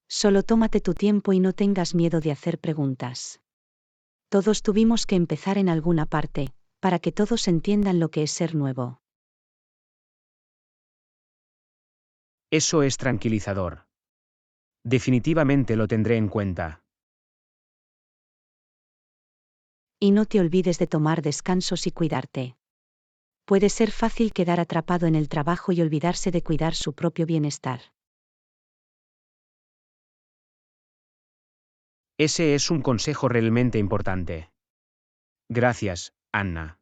Solo tómate tu tiempo y no tengas miedo de hacer preguntas. Todos tuvimos que empezar en alguna parte, para que todos entiendan lo que es ser nuevo. Eso es tranquilizador. Definitivamente lo tendré en cuenta. Y no te olvides de tomar descansos y cuidarte. Puede ser fácil quedar atrapado en el trabajo y olvidarse de cuidar su propio bienestar. Ese es un consejo realmente importante. Gracias, Anna.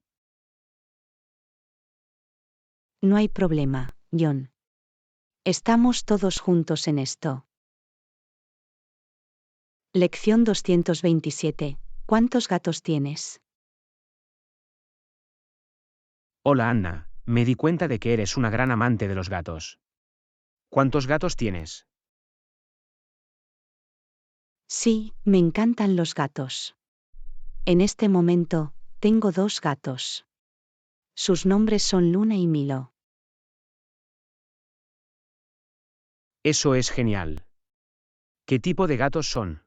No hay problema, John. Estamos todos juntos en esto. Lección 227. ¿Cuántos gatos tienes? Hola, Anna. Me di cuenta de que eres una gran amante de los gatos. ¿Cuántos gatos tienes? Sí, me encantan los gatos. En este momento, tengo 2 gatos. Sus nombres son Luna y Milo. Eso es genial. ¿Qué tipo de gatos son?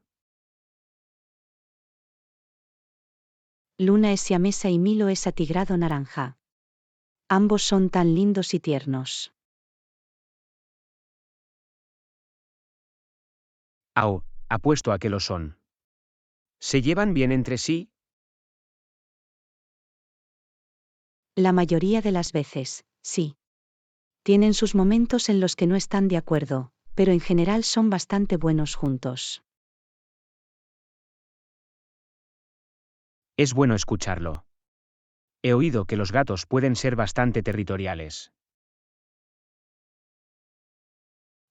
Luna es siamesa y Milo es atigrado naranja. Ambos son tan lindos y tiernos. Au, apuesto a que lo son. ¿Se llevan bien entre sí? La mayoría de las veces, sí. Tienen sus momentos en los que no están de acuerdo, pero en general son bastante buenos juntos. Es bueno escucharlo. He oído que los gatos pueden ser bastante territoriales.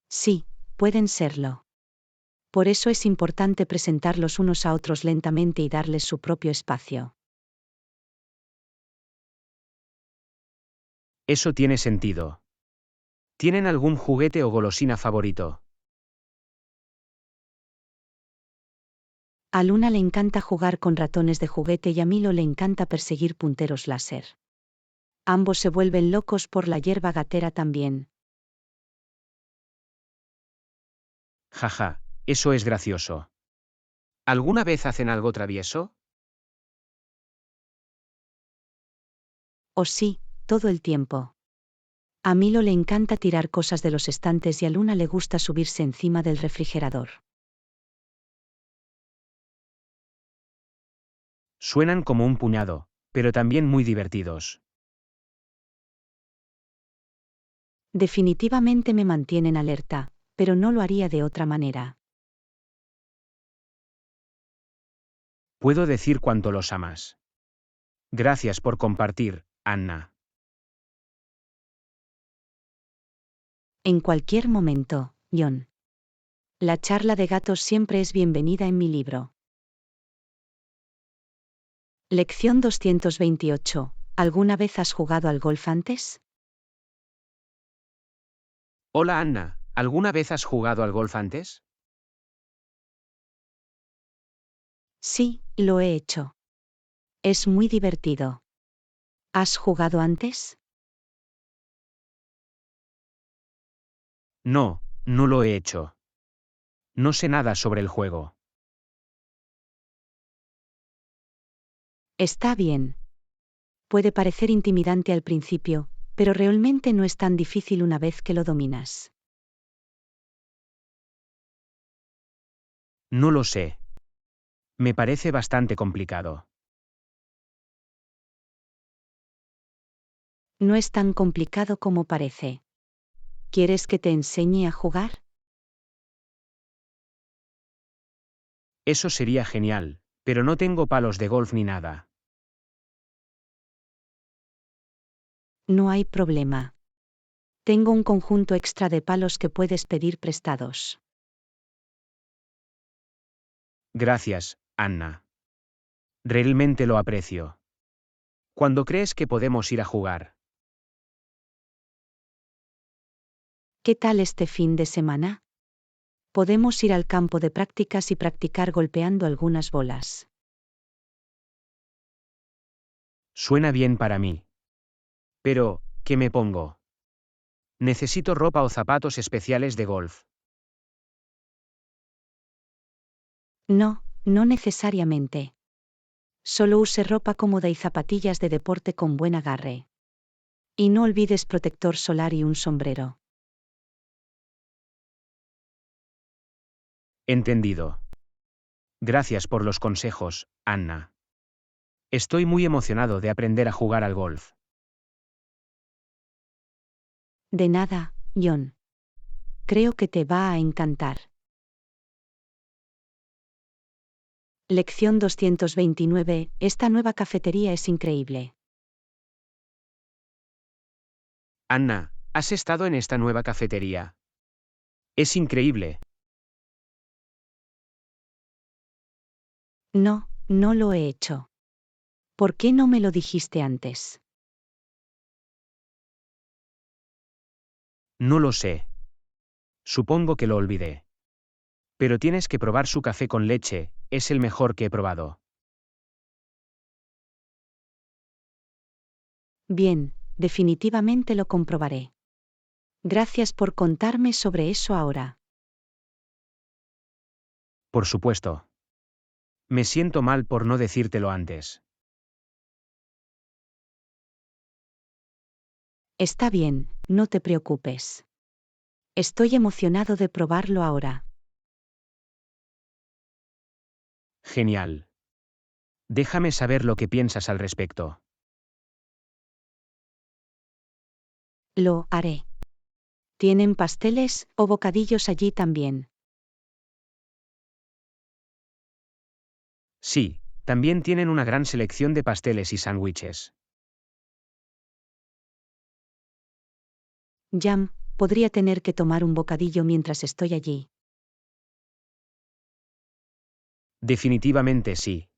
Sí, pueden serlo. Por eso es importante presentarlos unos a otros lentamente y darles su propio espacio. Eso tiene sentido. ¿Tienen algún juguete o golosina favorito? A Luna le encanta jugar con ratones de juguete y a Milo le encanta perseguir punteros láser. Ambos se vuelven locos por la hierba gatera también. Jaja, eso es gracioso. ¿Alguna vez hacen algo travieso? Oh sí, todo el tiempo. A Milo le encanta tirar cosas de los estantes y a Luna le gusta subirse encima del refrigerador. Suenan como un puñado, pero también muy divertidos. Definitivamente me mantienen alerta, pero no lo haría de otra manera. Puedo decir cuánto los amas. Gracias por compartir, Anna. En cualquier momento, John. La charla de gatos siempre es bienvenida en mi libro. Lección 228. ¿Alguna vez has jugado al golf antes? Hola, Anna. ¿Alguna vez has jugado al golf antes? Sí, lo he hecho. Es muy divertido. ¿Has jugado antes? No, no lo he hecho. No sé nada sobre el juego. Está bien. Puede parecer intimidante al principio, pero realmente no es tan difícil una vez que lo dominas. No lo sé. Me parece bastante complicado. No es tan complicado como parece. ¿Quieres que te enseñe a jugar? Eso sería genial, pero no tengo palos de golf ni nada. No hay problema. Tengo un conjunto extra de palos que puedes pedir prestados. Gracias, Anna. Realmente lo aprecio. ¿Cuándo crees que podemos ir a jugar? ¿Qué tal este fin de semana? Podemos ir al campo de prácticas y practicar golpeando algunas bolas. Suena bien para mí. Pero, ¿qué me pongo? Necesito ropa o zapatos especiales de golf. No, no necesariamente. Solo use ropa cómoda y zapatillas de deporte con buen agarre. Y no olvides protector solar y un sombrero. Entendido. Gracias por los consejos, Anna. Estoy muy emocionado de aprender a jugar al golf. De nada, John. Creo que te va a encantar. Lección 229. Esta nueva cafetería es increíble. Anna, ¿has estado en esta nueva cafetería? Es increíble. No, no lo he hecho. ¿Por qué no me lo dijiste antes? No lo sé. Supongo que lo olvidé. Pero tienes que probar su café con leche, es el mejor que he probado. Bien, definitivamente lo comprobaré. Gracias por contarme sobre eso ahora. Por supuesto. Me siento mal por no decírtelo antes. Está bien, no te preocupes. Estoy emocionado de probarlo ahora. Genial. Déjame saber lo que piensas al respecto. Lo haré. ¿Tienen pasteles o bocadillos allí también? Sí, también tienen una gran selección de pasteles y sándwiches. Jam, podría tener que tomar un bocadillo mientras estoy allí. Definitivamente sí.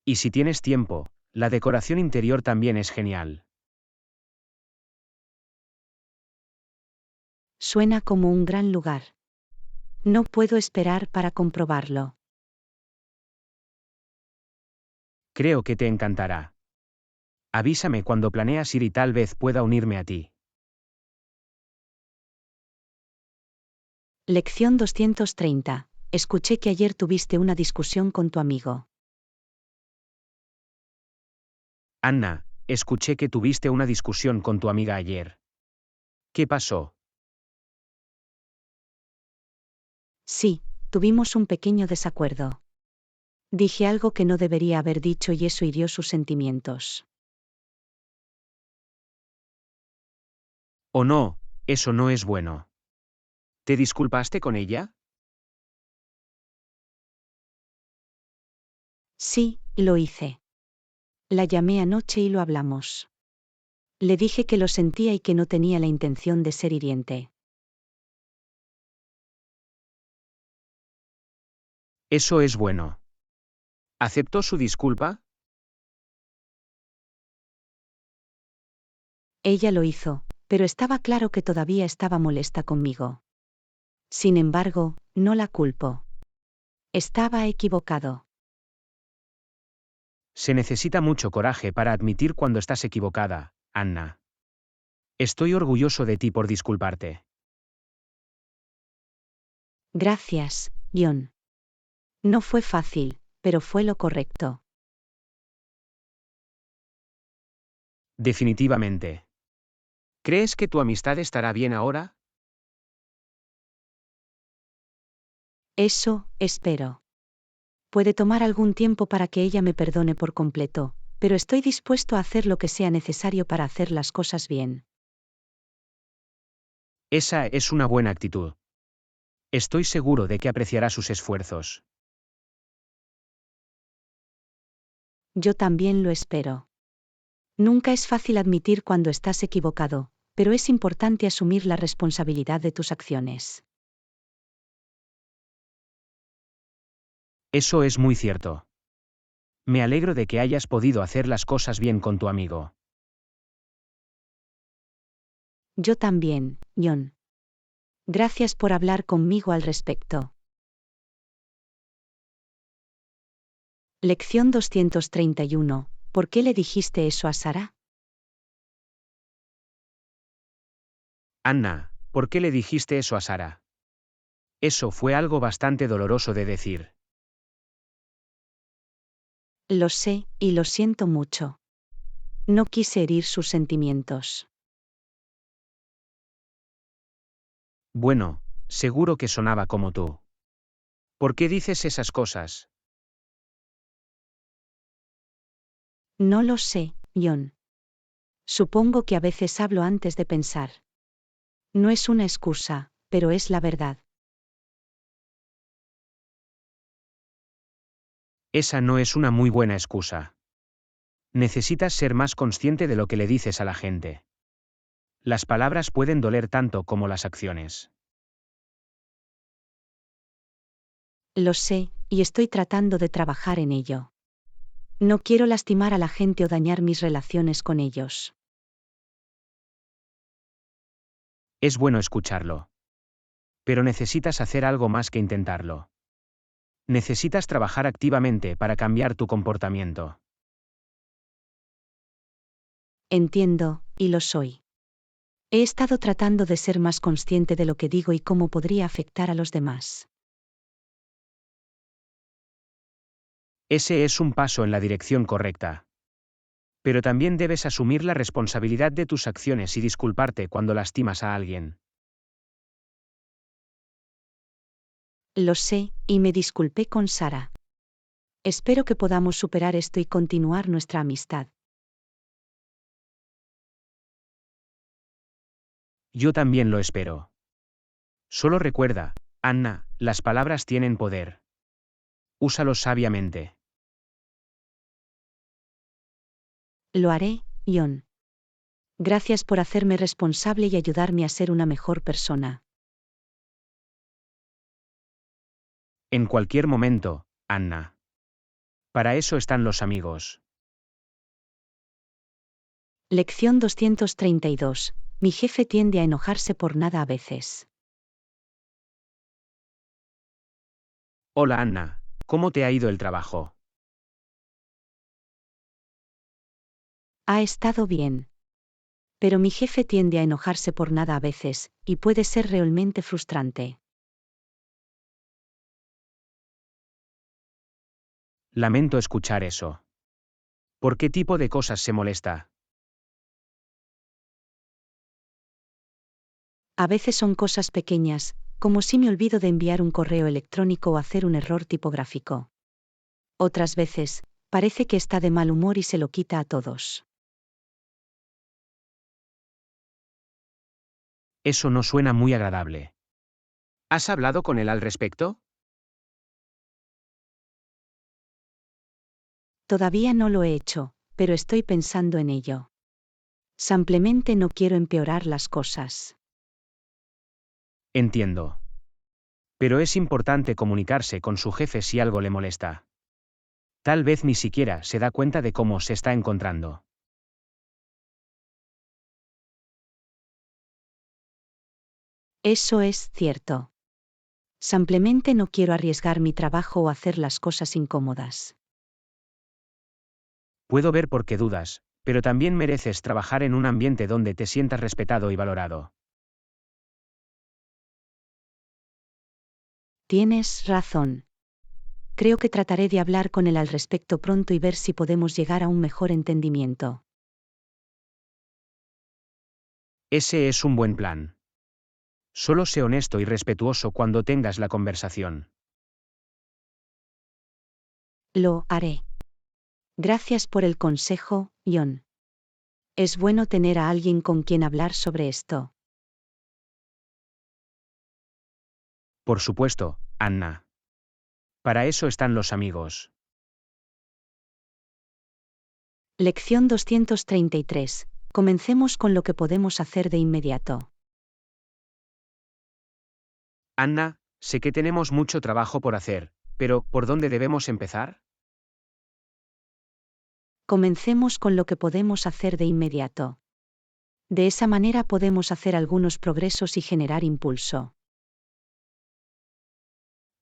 Y si tienes tiempo, la decoración interior también es genial. Suena como un gran lugar. No puedo esperar para comprobarlo. Creo que te encantará. Avísame cuando planeas ir y tal vez pueda unirme a ti. Lección 230. Escuché que ayer tuviste una discusión con tu amigo. Anna, escuché que tuviste una discusión con tu amiga ayer. ¿Qué pasó? Sí, tuvimos un pequeño desacuerdo. Dije algo que no debería haber dicho y eso hirió sus sentimientos. Oh no, eso no es bueno. ¿Te disculpaste con ella? Sí, lo hice. La llamé anoche y lo hablamos. Le dije que lo sentía y que no tenía la intención de ser hiriente. Eso es bueno. ¿Aceptó su disculpa? Ella lo hizo, pero estaba claro que todavía estaba molesta conmigo. Sin embargo, no la culpo. Estaba equivocado. Se necesita mucho coraje para admitir cuando estás equivocada, Anna. Estoy orgulloso de ti por disculparte. Gracias, John. No fue fácil, pero fue lo correcto. Definitivamente. ¿Crees que tu amistad estará bien ahora? Eso, espero. Puede tomar algún tiempo para que ella me perdone por completo, pero estoy dispuesto a hacer lo que sea necesario para hacer las cosas bien. Esa es una buena actitud. Estoy seguro de que apreciará sus esfuerzos. Yo también lo espero. Nunca es fácil admitir cuando estás equivocado, pero es importante asumir la responsabilidad de tus acciones. Eso es muy cierto. Me alegro de que hayas podido hacer las cosas bien con tu amigo. Yo también, John. Gracias por hablar conmigo al respecto. Lección 231. ¿Por qué le dijiste eso a Sara? Anna, ¿por qué le dijiste eso a Sara? Eso fue algo bastante doloroso de decir. Lo sé, y lo siento mucho. No quise herir sus sentimientos. Bueno, seguro que sonaba como tú. ¿Por qué dices esas cosas? No lo sé, John. Supongo que a veces hablo antes de pensar. No es una excusa, pero es la verdad. Esa no es una muy buena excusa. Necesitas ser más consciente de lo que le dices a la gente. Las palabras pueden doler tanto como las acciones. Lo sé, y estoy tratando de trabajar en ello. No quiero lastimar a la gente o dañar mis relaciones con ellos. Es bueno escucharlo. Pero necesitas hacer algo más que intentarlo. Necesitas trabajar activamente para cambiar tu comportamiento. Entiendo, y lo soy. He estado tratando de ser más consciente de lo que digo y cómo podría afectar a los demás. Ese es un paso en la dirección correcta. Pero también debes asumir la responsabilidad de tus acciones y disculparte cuando lastimas a alguien. Lo sé, y me disculpé con Sara. Espero que podamos superar esto y continuar nuestra amistad. Yo también lo espero. Solo recuerda, Anna, las palabras tienen poder. Úsalos sabiamente. Lo haré, John. Gracias por hacerme responsable y ayudarme a ser una mejor persona. En cualquier momento, Anna. Para eso están los amigos. Lección 232. Mi jefe tiende a enojarse por nada a veces. Hola Anna, ¿cómo te ha ido el trabajo? Ha estado bien. Pero mi jefe tiende a enojarse por nada a veces, y puede ser realmente frustrante. Lamento escuchar eso. ¿Por qué tipo de cosas se molesta? A veces son cosas pequeñas, como si me olvido de enviar un correo electrónico o hacer un error tipográfico. Otras veces, parece que está de mal humor y se lo quita a todos. Eso no suena muy agradable. ¿Has hablado con él al respecto? Todavía no lo he hecho, pero estoy pensando en ello. Simplemente no quiero empeorar las cosas. Entiendo. Pero es importante comunicarse con su jefe si algo le molesta. Tal vez ni siquiera se da cuenta de cómo se está encontrando. Eso es cierto. Simplemente no quiero arriesgar mi trabajo o hacer las cosas incómodas. Puedo ver por qué dudas, pero también mereces trabajar en un ambiente donde te sientas respetado y valorado. Tienes razón. Creo que trataré de hablar con él al respecto pronto y ver si podemos llegar a un mejor entendimiento. Ese es un buen plan. Solo sé honesto y respetuoso cuando tengas la conversación. Lo haré. Gracias por el consejo, John. Es bueno tener a alguien con quien hablar sobre esto. Por supuesto, Anna. Para eso están los amigos. Lección 233. Comencemos con lo que podemos hacer de inmediato. Anna, sé que tenemos mucho trabajo por hacer, pero ¿por dónde debemos empezar? Comencemos con lo que podemos hacer de inmediato. De esa manera podemos hacer algunos progresos y generar impulso.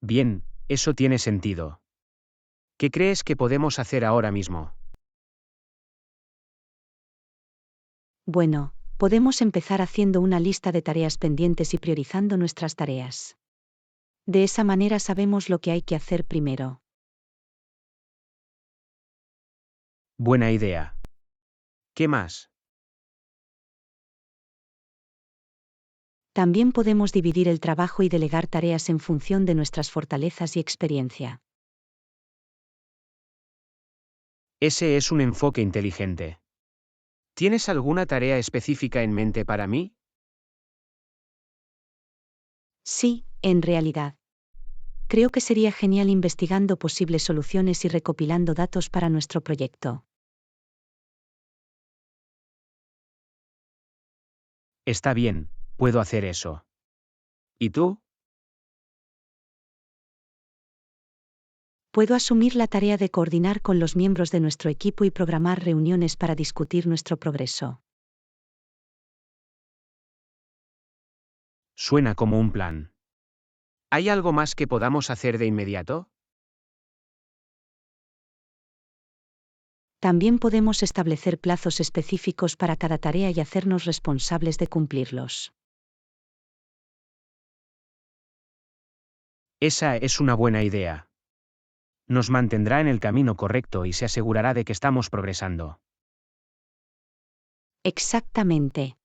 Bien, eso tiene sentido. ¿Qué crees que podemos hacer ahora mismo? Bueno, podemos empezar haciendo una lista de tareas pendientes y priorizando nuestras tareas. De esa manera sabemos lo que hay que hacer primero. Buena idea. ¿Qué más? También podemos dividir el trabajo y delegar tareas en función de nuestras fortalezas y experiencia. Ese es un enfoque inteligente. ¿Tienes alguna tarea específica en mente para mí? Sí, en realidad. Creo que sería genial investigando posibles soluciones y recopilando datos para nuestro proyecto. Está bien, puedo hacer eso. ¿Y tú? Puedo asumir la tarea de coordinar con los miembros de nuestro equipo y programar reuniones para discutir nuestro progreso. Suena como un plan. ¿Hay algo más que podamos hacer de inmediato? También podemos establecer plazos específicos para cada tarea y hacernos responsables de cumplirlos. Esa es una buena idea. Nos mantendrá en el camino correcto y se asegurará de que estamos progresando. Exactamente.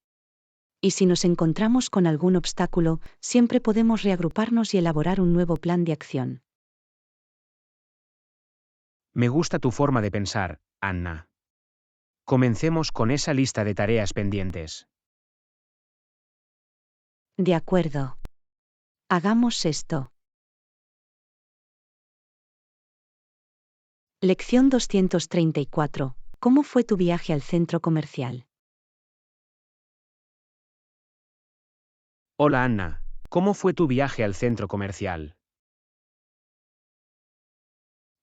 Y si nos encontramos con algún obstáculo, siempre podemos reagruparnos y elaborar un nuevo plan de acción. Me gusta tu forma de pensar, Anna. Comencemos con esa lista de tareas pendientes. De acuerdo. Hagamos esto. Lección 234. ¿Cómo fue tu viaje al centro comercial? Hola Anna, ¿cómo fue tu viaje al centro comercial?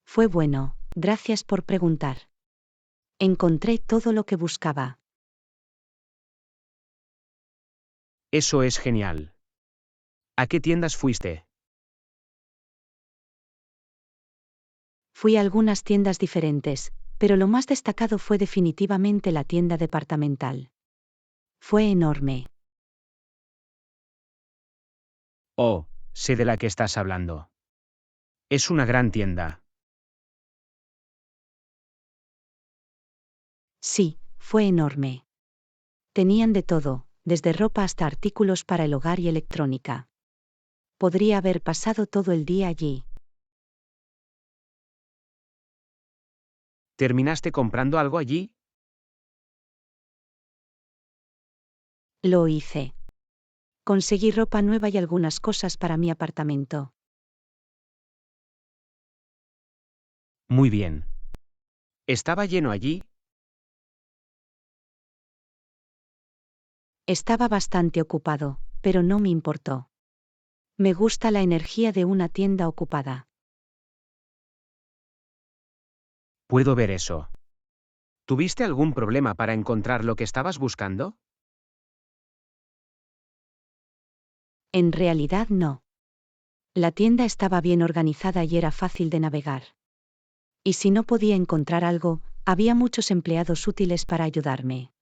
Fue bueno, gracias por preguntar. Encontré todo lo que buscaba. Eso es genial. ¿A qué tiendas fuiste? Fui a algunas tiendas diferentes, pero lo más destacado fue definitivamente la tienda departamental. Fue enorme. Oh, sé de la que estás hablando. Es una gran tienda. Sí, fue enorme. Tenían de todo, desde ropa hasta artículos para el hogar y electrónica. Podría haber pasado todo el día allí. ¿Terminaste comprando algo allí? Lo hice. Conseguí ropa nueva y algunas cosas para mi apartamento. Muy bien. ¿Estaba lleno allí? Estaba bastante ocupado, pero no me importó. Me gusta la energía de una tienda ocupada. Puedo ver eso. ¿Tuviste algún problema para encontrar lo que estabas buscando? En realidad no. La tienda estaba bien organizada y era fácil de navegar. Y si no podía encontrar algo, había muchos empleados útiles para ayudarme.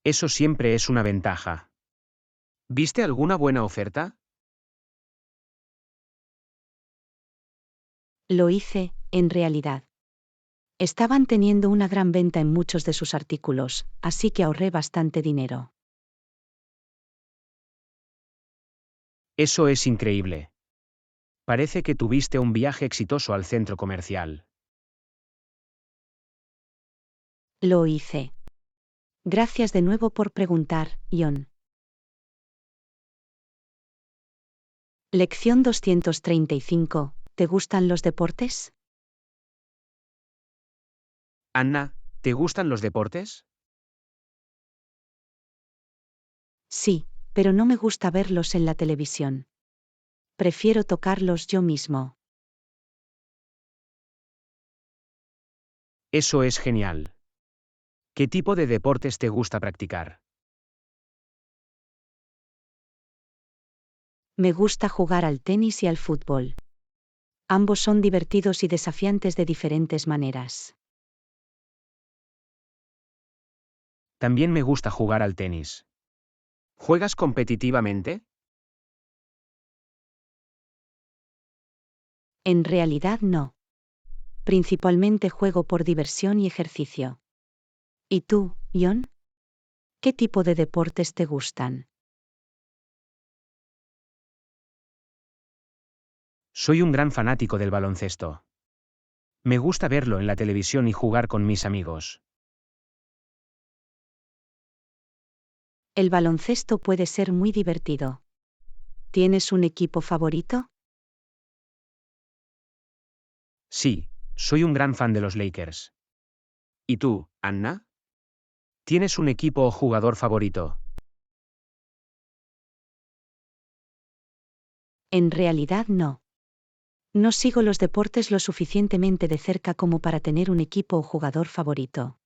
Eso siempre es una ventaja. ¿Viste alguna buena oferta? Lo hice, en realidad. Estaban teniendo una gran venta en muchos de sus artículos, así que ahorré bastante dinero. Eso es increíble. Parece que tuviste un viaje exitoso al centro comercial. Lo hice. Gracias de nuevo por preguntar, Ion. Lección 235. ¿Te gustan los deportes? Anna, ¿te gustan los deportes? Sí, pero no me gusta verlos en la televisión. Prefiero tocarlos yo mismo. Eso es genial. ¿Qué tipo de deportes te gusta practicar? Me gusta jugar al tenis y al fútbol. Ambos son divertidos y desafiantes de diferentes maneras. También me gusta jugar al tenis. ¿Juegas competitivamente? En realidad no. Principalmente juego por diversión y ejercicio. ¿Y tú, Ion? ¿Qué tipo de deportes te gustan? Soy un gran fanático del baloncesto. Me gusta verlo en la televisión y jugar con mis amigos. El baloncesto puede ser muy divertido. ¿Tienes un equipo favorito? Sí, soy un gran fan de los Lakers. ¿Y tú, Anna? ¿Tienes un equipo o jugador favorito? En realidad no. No sigo los deportes lo suficientemente de cerca como para tener un equipo o jugador favorito.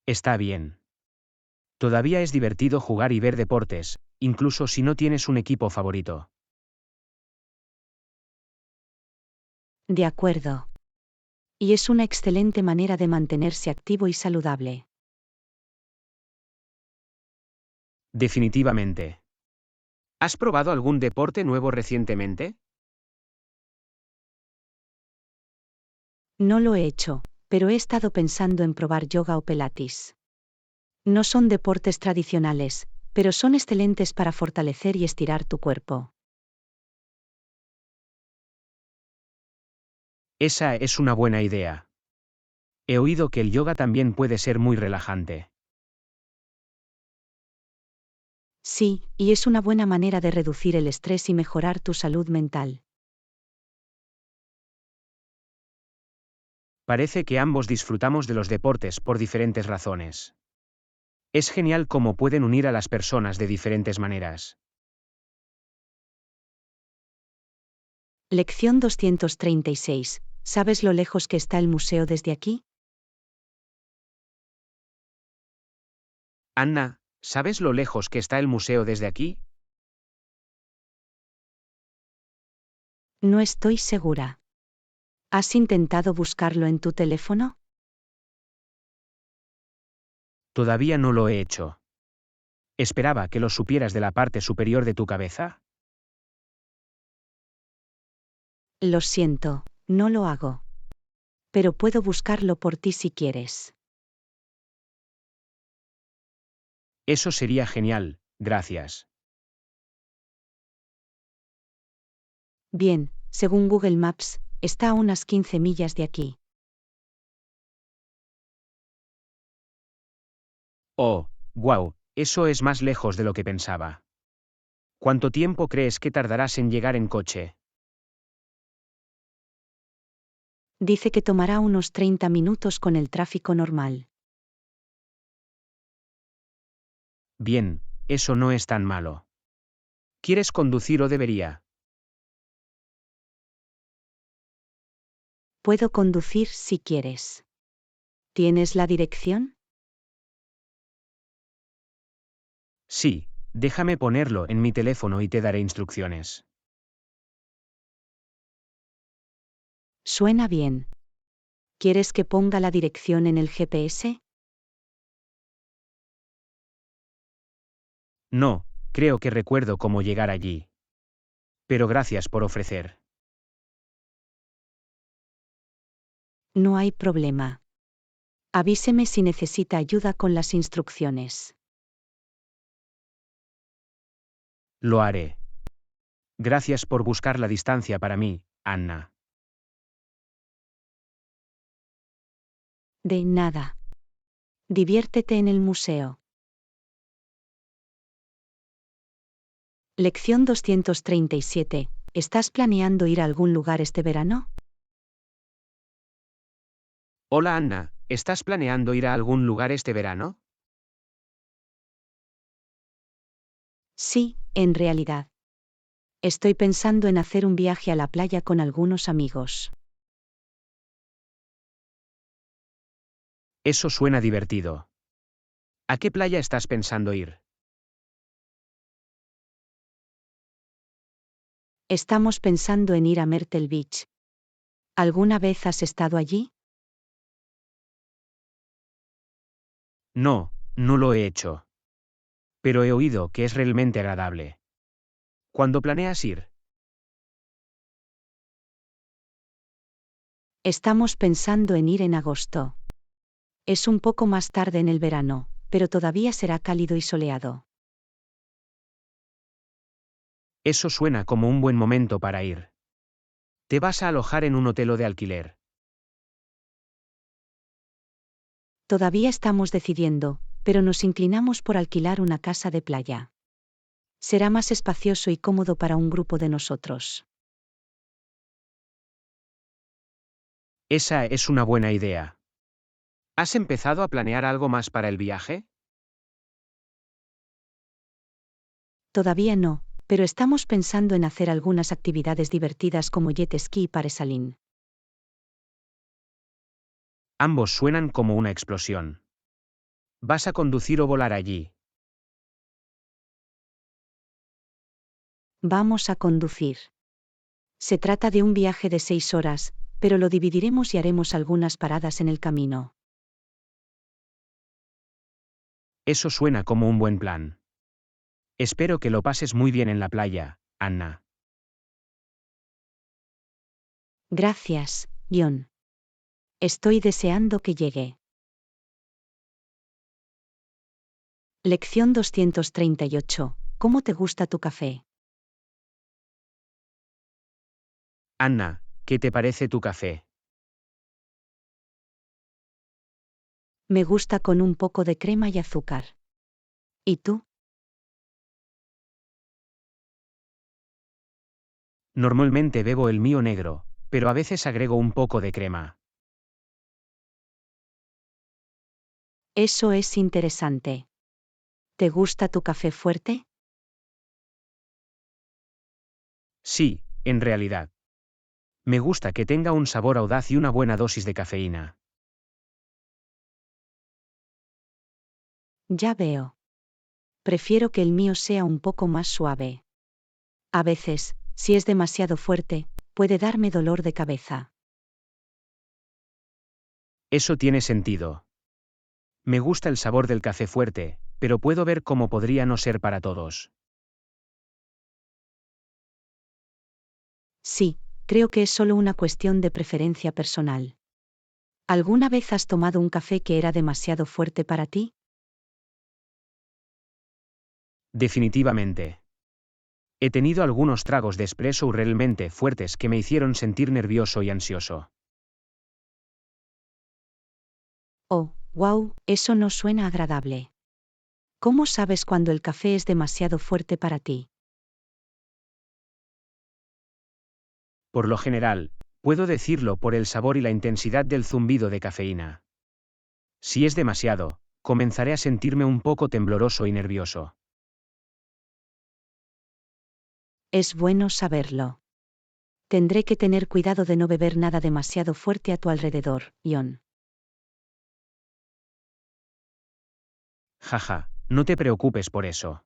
Está bien. Todavía es divertido jugar y ver deportes, incluso si no tienes un equipo favorito. De acuerdo. Y es una excelente manera de mantenerse activo y saludable. Definitivamente. ¿Has probado algún deporte nuevo recientemente? No lo he hecho, pero he estado pensando en probar yoga o pilates. No son deportes tradicionales, pero son excelentes para fortalecer y estirar tu cuerpo. Esa es una buena idea. He oído que el yoga también puede ser muy relajante. Sí, y es una buena manera de reducir el estrés y mejorar tu salud mental. Parece que ambos disfrutamos de los deportes por diferentes razones. Es genial cómo pueden unir a las personas de diferentes maneras. Lección 236. ¿Sabes lo lejos que está el museo desde aquí? Anna, ¿sabes lo lejos que está el museo desde aquí? No estoy segura. ¿Has intentado buscarlo en tu teléfono? Todavía no lo he hecho. Esperaba que lo supieras de la parte superior de tu cabeza. Lo siento, no lo hago. Pero puedo buscarlo por ti si quieres. Eso sería genial, gracias. Bien, según Google Maps, está a unas 15 millas de aquí. Oh, wow, eso es más lejos de lo que pensaba. ¿Cuánto tiempo crees que tardarás en llegar en coche? Dice que tomará unos 30 minutos con el tráfico normal. Bien, eso no es tan malo. ¿Quieres conducir o debería? Puedo conducir si quieres. ¿Tienes la dirección? Sí, déjame ponerlo en mi teléfono y te daré instrucciones. Suena bien. ¿Quieres que ponga la dirección en el GPS? No, creo que recuerdo cómo llegar allí. Pero gracias por ofrecer. No hay problema. Avíseme si necesita ayuda con las instrucciones. Lo haré. Gracias por buscar la distancia para mí, Anna. De nada. Diviértete en el museo. Lección 237. ¿Estás planeando ir a algún lugar este verano? Hola Anna, ¿estás planeando ir a algún lugar este verano? Sí, en realidad. Estoy pensando en hacer un viaje a la playa con algunos amigos. Eso suena divertido. ¿A qué playa estás pensando ir? Estamos pensando en ir a Myrtle Beach. ¿Alguna vez has estado allí? No, no lo he hecho. Pero he oído que es realmente agradable. ¿Cuándo planeas ir? Estamos pensando en ir en agosto. Es un poco más tarde en el verano, pero todavía será cálido y soleado. Eso suena como un buen momento para ir. ¿Te vas a alojar en un hotel o de alquiler? Todavía estamos decidiendo, pero nos inclinamos por alquilar una casa de playa. Será más espacioso y cómodo para un grupo de nosotros. Esa es una buena idea. ¿Has empezado a planear algo más para el viaje? Todavía no, pero estamos pensando en hacer algunas actividades divertidas como jet ski y parasailín. Ambos suenan como una explosión. ¿Vas a conducir o volar allí? Vamos a conducir. Se trata de un viaje de 6 horas, pero lo dividiremos y haremos algunas paradas en el camino. Eso suena como un buen plan. Espero que lo pases muy bien en la playa, Anna. Gracias, John. Estoy deseando que llegue. Lección 238. ¿Cómo te gusta tu café? Anna, ¿qué te parece tu café? Me gusta con un poco de crema y azúcar. ¿Y tú? Normalmente bebo el mío negro, pero a veces agrego un poco de crema. Eso es interesante. ¿Te gusta tu café fuerte? Sí, en realidad. Me gusta que tenga un sabor audaz y una buena dosis de cafeína. Ya veo. Prefiero que el mío sea un poco más suave. A veces, si es demasiado fuerte, puede darme dolor de cabeza. Eso tiene sentido. Me gusta el sabor del café fuerte, pero puedo ver cómo podría no ser para todos. Sí, creo que es solo una cuestión de preferencia personal. ¿Alguna vez has tomado un café que era demasiado fuerte para ti? Definitivamente. He tenido algunos tragos de espresso realmente fuertes que me hicieron sentir nervioso y ansioso. Oh, wow, eso no suena agradable. ¿Cómo sabes cuando el café es demasiado fuerte para ti? Por lo general, puedo decirlo por el sabor y la intensidad del zumbido de cafeína. Si es demasiado, comenzaré a sentirme un poco tembloroso y nervioso. Es bueno saberlo. Tendré que tener cuidado de no beber nada demasiado fuerte a tu alrededor, John. Jaja, no te preocupes por eso.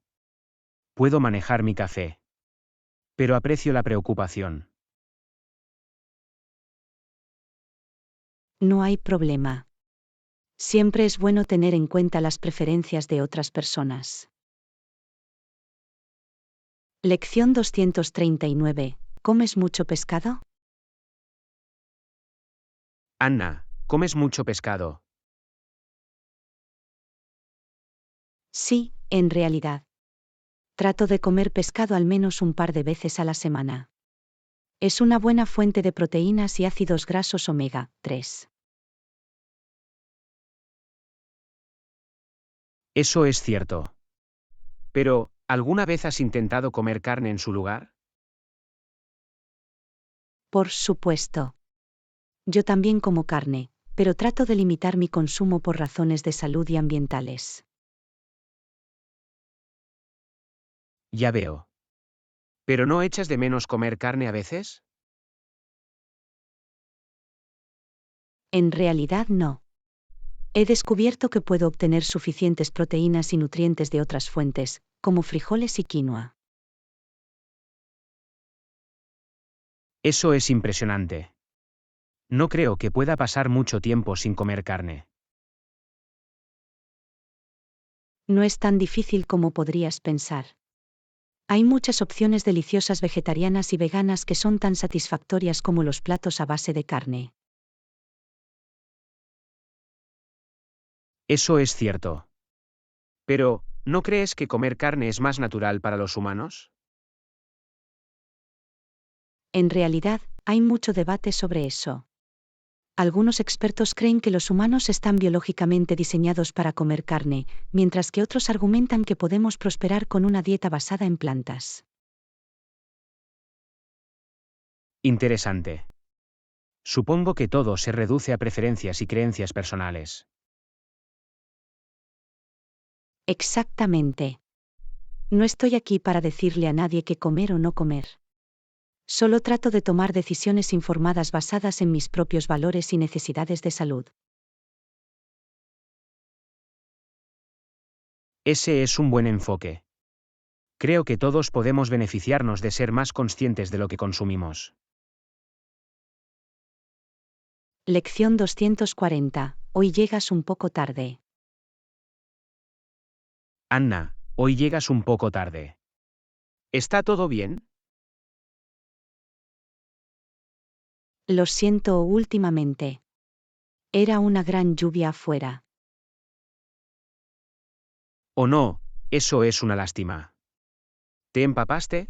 Puedo manejar mi café. Pero aprecio la preocupación. No hay problema. Siempre es bueno tener en cuenta las preferencias de otras personas. Lección 239. ¿Comes mucho pescado? Anna, ¿comes mucho pescado? Sí, en realidad. Trato de comer pescado al menos un par de veces a la semana. Es una buena fuente de proteínas y ácidos grasos omega 3. Eso es cierto. Pero, ¿alguna vez has intentado comer carne en su lugar? Por supuesto. Yo también como carne, pero trato de limitar mi consumo por razones de salud y ambientales. Ya veo. ¿Pero no echas de menos comer carne a veces? En realidad no. He descubierto que puedo obtener suficientes proteínas y nutrientes de otras fuentes, como frijoles y quinoa. Eso es impresionante. No creo que pueda pasar mucho tiempo sin comer carne. No es tan difícil como podrías pensar. Hay muchas opciones deliciosas vegetarianas y veganas que son tan satisfactorias como los platos a base de carne. Eso es cierto. Pero, ¿no crees que comer carne es más natural para los humanos? En realidad, hay mucho debate sobre eso. Algunos expertos creen que los humanos están biológicamente diseñados para comer carne, mientras que otros argumentan que podemos prosperar con una dieta basada en plantas. Interesante. Supongo que todo se reduce a preferencias y creencias personales. Exactamente. No estoy aquí para decirle a nadie qué comer o no comer. Solo trato de tomar decisiones informadas basadas en mis propios valores y necesidades de salud. Ese es un buen enfoque. Creo que todos podemos beneficiarnos de ser más conscientes de lo que consumimos. Lección 240. Hoy llegas un poco tarde. Anna, hoy llegas un poco tarde. ¿Está todo bien? Lo siento últimamente. Era una gran lluvia afuera. ¿O no? Eso es una lástima. ¿Te empapaste?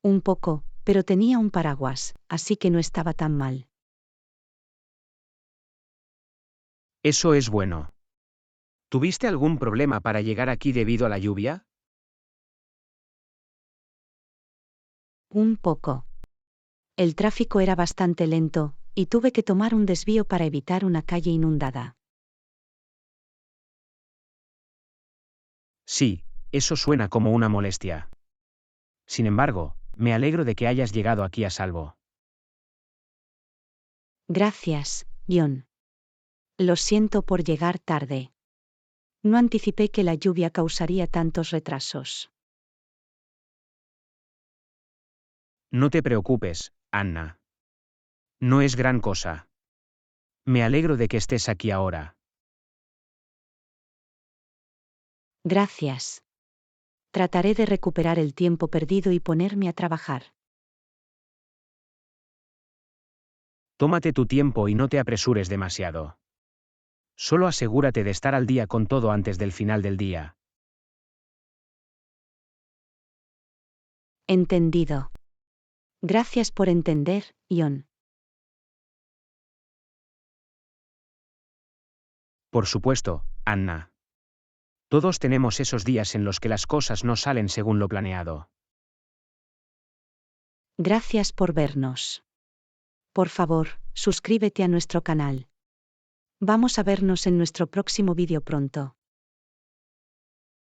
Un poco, pero tenía un paraguas, así que no estaba tan mal. Eso es bueno. ¿Tuviste algún problema para llegar aquí debido a la lluvia? Un poco. El tráfico era bastante lento, y tuve que tomar un desvío para evitar una calle inundada. Sí, eso suena como una molestia. Sin embargo, me alegro de que hayas llegado aquí a salvo. Gracias, John. Lo siento por llegar tarde. No anticipé que la lluvia causaría tantos retrasos. No te preocupes, Anna. No es gran cosa. Me alegro de que estés aquí ahora. Gracias. Trataré de recuperar el tiempo perdido y ponerme a trabajar. Tómate tu tiempo y no te apresures demasiado. Solo asegúrate de estar al día con todo antes del final del día. Entendido. Gracias por entender, John. Por supuesto, Anna. Todos tenemos esos días en los que las cosas no salen según lo planeado. Gracias por vernos. Por favor, suscríbete a nuestro canal. Vamos a vernos en nuestro próximo vídeo pronto.